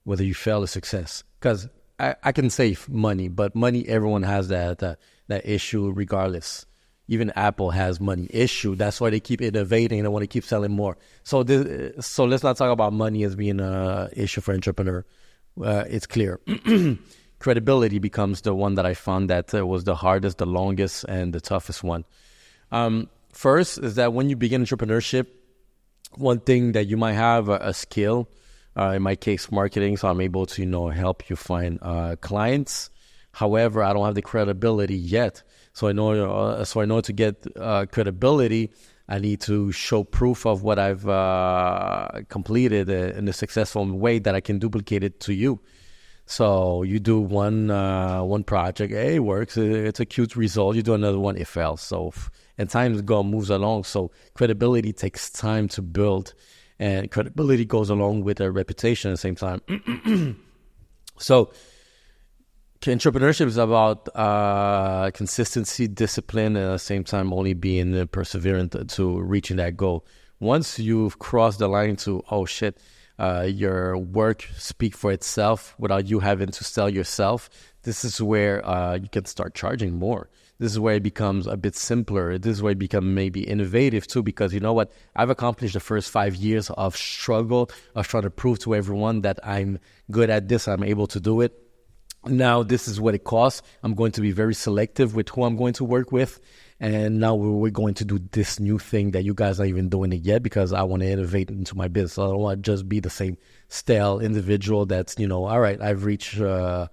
whether you fail or success. Because I can save money, but money, everyone has that issue regardless. Even Apple has money issue. That's why they keep innovating and they want to keep selling more. So let's not talk about money as being an issue for entrepreneur. It's clear. Credibility becomes the one that I found that was the hardest, the longest, and the toughest one. First is that when you begin entrepreneurship, one thing that you might have a skill, in my case, marketing, so I'm able to, help you find clients. However, I don't have the credibility yet. So in order to get credibility, I need to show proof of what I've completed in a successful way that I can duplicate it to you. So you do one project, it works, it's a cute result. You do another one, it fails. So and time moves along. So credibility takes time to build, and credibility goes along with a reputation at the same time. So entrepreneurship is about consistency, discipline, and at the same time only being perseverant to reaching that goal. Once you've crossed the line to, your work speak for itself without you having to sell yourself, this is where you can start charging more. This is where it becomes a bit simpler. This is where it becomes maybe innovative too, because you know what? I've accomplished the first 5 years of struggle, of trying to prove to everyone that I'm good at this, I'm able to do it. Now this is what it costs. I'm going to be very selective with who I'm going to work with. And now we're going to do this new thing that you guys are even doing it yet, because I want to innovate into my business. I don't want to just be the same stale individual that's, all right, I've reached a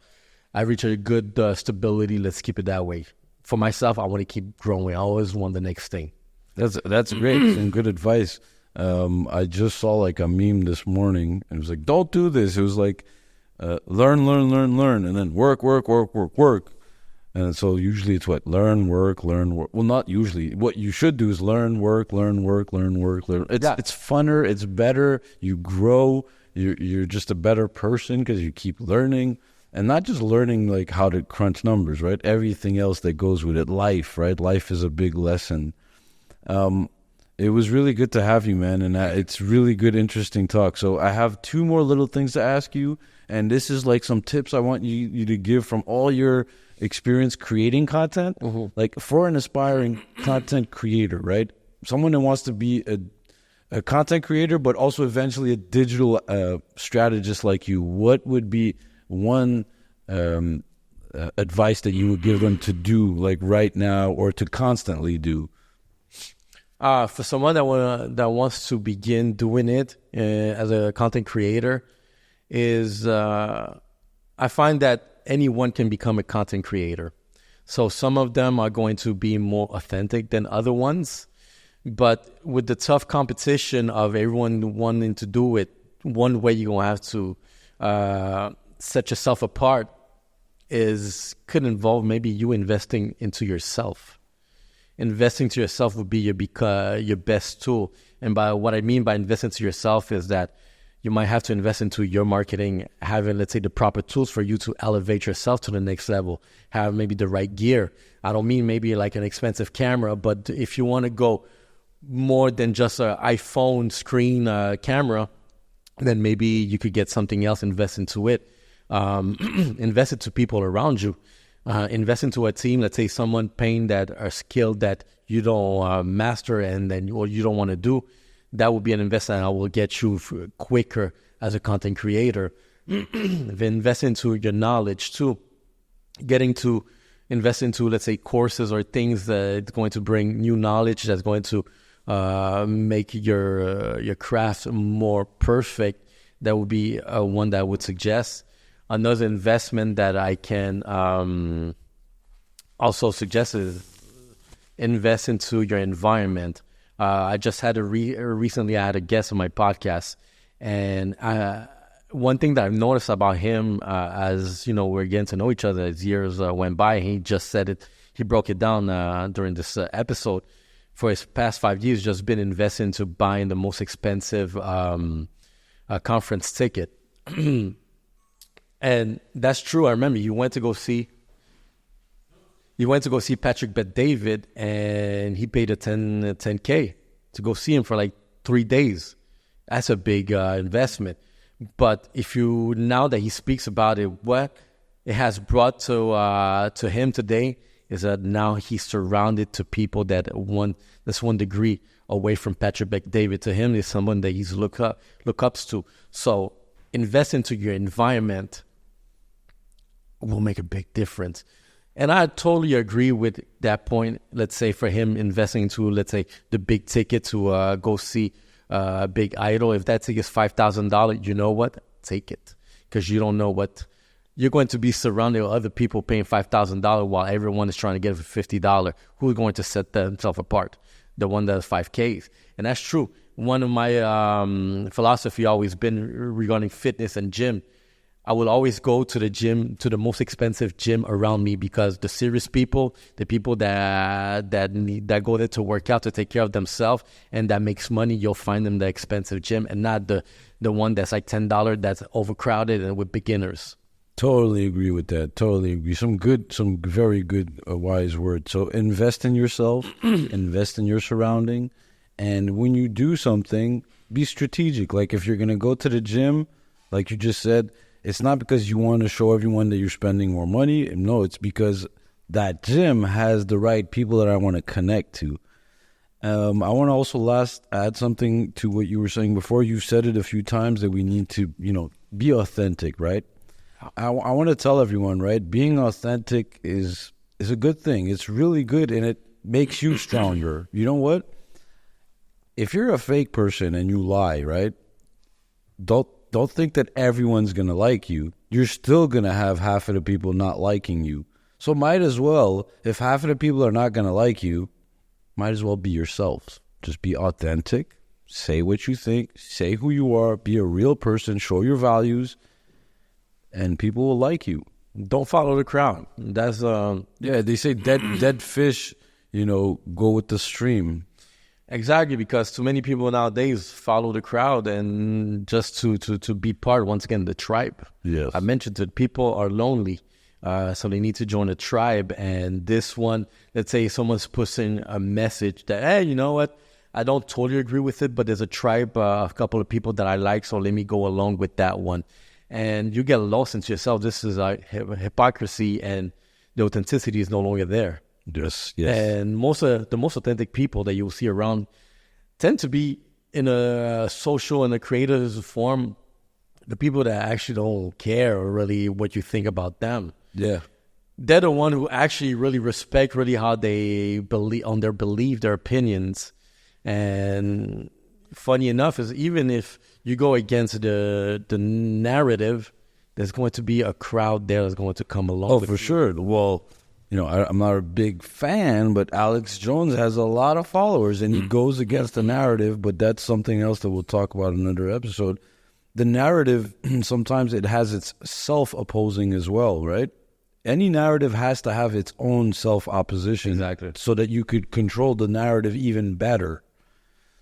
good stability. Let's keep it that way. For myself, I want to keep growing. I always want the next thing. That's great and good advice. I just saw like a meme this morning, and it was like, don't do this. It was like, learn, and then work. And so usually it's what? Learn, work. Well, not usually. What you should do is learn, work. It's funner. It's better. You grow. You're just a better person because you keep learning. And not just learning like how to crunch numbers, right? Everything else that goes with it. Life, right? Life is a big lesson. It was really good to have you, man. And it's really good, interesting talk. So I have 2 more little things to ask you. And this is like some tips I want you to give from all your experience creating content. Mm-hmm. Like for an aspiring content creator, right? Someone that wants to be a content creator, but also eventually a digital strategist like you. What would be one advice that you would give them to do like right now or to constantly do? For someone that wants to begin doing it as a content creator, is I find that anyone can become a content creator. So some of them are going to be more authentic than other ones. But with the tough competition of everyone wanting to do it, one way you're going to have to set yourself apart could involve maybe you investing into yourself. Investing to yourself would be your best tool. And by what I mean by investing to yourself is that you might have to invest into your marketing, having, let's say, the proper tools for you to elevate yourself to the next level, have maybe the right gear. I don't mean maybe like an expensive camera, but if you want to go more than just an iPhone screen camera, then maybe you could get something else, invest into it. Invest into people around you. Invest into a team, let's say someone paying that are skilled that you don't master and then or you don't want to do. That would be an investment that will get you quicker as a content creator. Invest into your knowledge too. Getting to invest into, let's say, courses or things that's going to bring new knowledge, that's going to make your craft more perfect. That would be one that I would suggest. Another investment that I can also suggest is invest into your environment. I just had recently I had a guest on my podcast, and one thing that I've noticed about him, as you know, we're getting to know each other as years went by. He just said it. He broke it down during this episode. For his past 5 years, just been investing into buying the most expensive conference ticket, and that's true. I remember you went to go see Patrick Bet-David, and he paid a 10K to go see him for like 3 days. That's a big investment. But now that he speaks about it, what it has brought to him today is that now he's surrounded to people that's 1 degree away from Patrick Bet-David. To him, is someone that he's look up to. So invest into your environment will make a big difference. And I totally agree with that point. Let's say for him investing into, let's say, the big ticket to go see a big idol. If that ticket is $5,000, you know what? Take it. Because you don't know what... You're going to be surrounded with other people paying $5,000 while everyone is trying to get it for $50. Who's going to set themselves apart? The one that has 5Ks. And that's true. One of my philosophy always been regarding fitness and gym. I will always go to the gym, to the most expensive gym around me, because the serious people, the people that go there to work out, to take care of themselves, and that makes money, you'll find them the expensive gym, and not the one that's like $10 that's overcrowded and with beginners. Totally agree with that. Totally agree. Some very good, wise words. So invest in yourself, invest in your surrounding, and when you do something, be strategic. Like if you're going to go to the gym, like you just said, it's not because you want to show everyone that you're spending more money. No, it's because that gym has the right people that I want to connect to. I want to also add something to what you were saying before. You said it a few times that we need to, be authentic, right? I want to tell everyone, right? Being authentic is a good thing. It's really good, and it makes you stronger. You know what? If you're a fake person and you lie, right? Don't think that everyone's going to like you. You're still going to have half of the people not liking you. So might as well, if half of the people are not going to like you, might as well be yourselves. Just be authentic. Say what you think. Say who you are. Be a real person. Show your values. And people will like you. Don't follow the crowd. That's they say dead fish, go with the stream. Exactly, because too many people nowadays follow the crowd and just to be part, once again, the tribe. Yes. I mentioned that people are lonely, so they need to join a tribe. And this one, let's say someone's pushing a message that, hey, you know what? I don't totally agree with it, but there's a tribe, a couple of people that I like, so let me go along with that one. And you get lost into yourself. This is hypocrisy, and the authenticity is no longer there. Yes. And the most authentic people that you'll see around tend to be in a social and a creative form, the people that actually don't care or really what you think about them. Yeah. They're the one who actually really respect really how they believe on their belief, their opinions. And funny enough is even if you go against the narrative, there's going to be a crowd there that's going to come along. Oh, for sure. Well, I'm not a big fan, but Alex Jones has a lot of followers, and he goes against the narrative, but that's something else that we'll talk about in another episode. The narrative, sometimes it has its self-opposing as well, right? Any narrative has to have its own self-opposition. Exactly. So that you could control the narrative even better.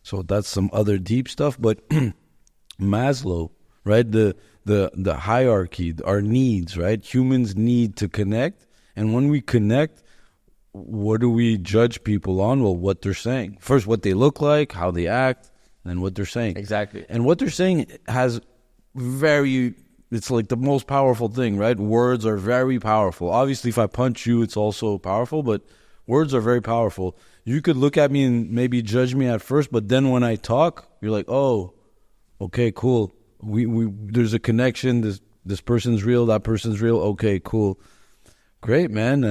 So that's some other deep stuff, but Maslow, right? The hierarchy, our needs, right? Humans need to connect. And when we connect, what do we judge people on? Well, what they're saying. First, what they look like, how they act, and what they're saying. Exactly. And what they're saying has it's like the most powerful thing, right? Words are very powerful. Obviously, if I punch you, it's also powerful, but words are very powerful. You could look at me and maybe judge me at first, but then when I talk, you're like, oh, okay, cool. We there's a connection. This person's real. That person's real. Okay, cool. Great, man.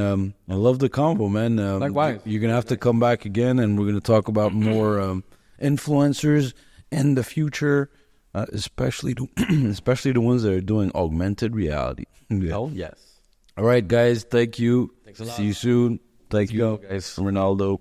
I love the convo, man. Likewise. You're going to have to come back again, and we're going to talk about more influencers in the future, especially the ones that are doing augmented reality. Yeah. Oh, yes. All right, guys. Thank you. Thanks a lot. See you soon. Thank you, guys. Reynaldo.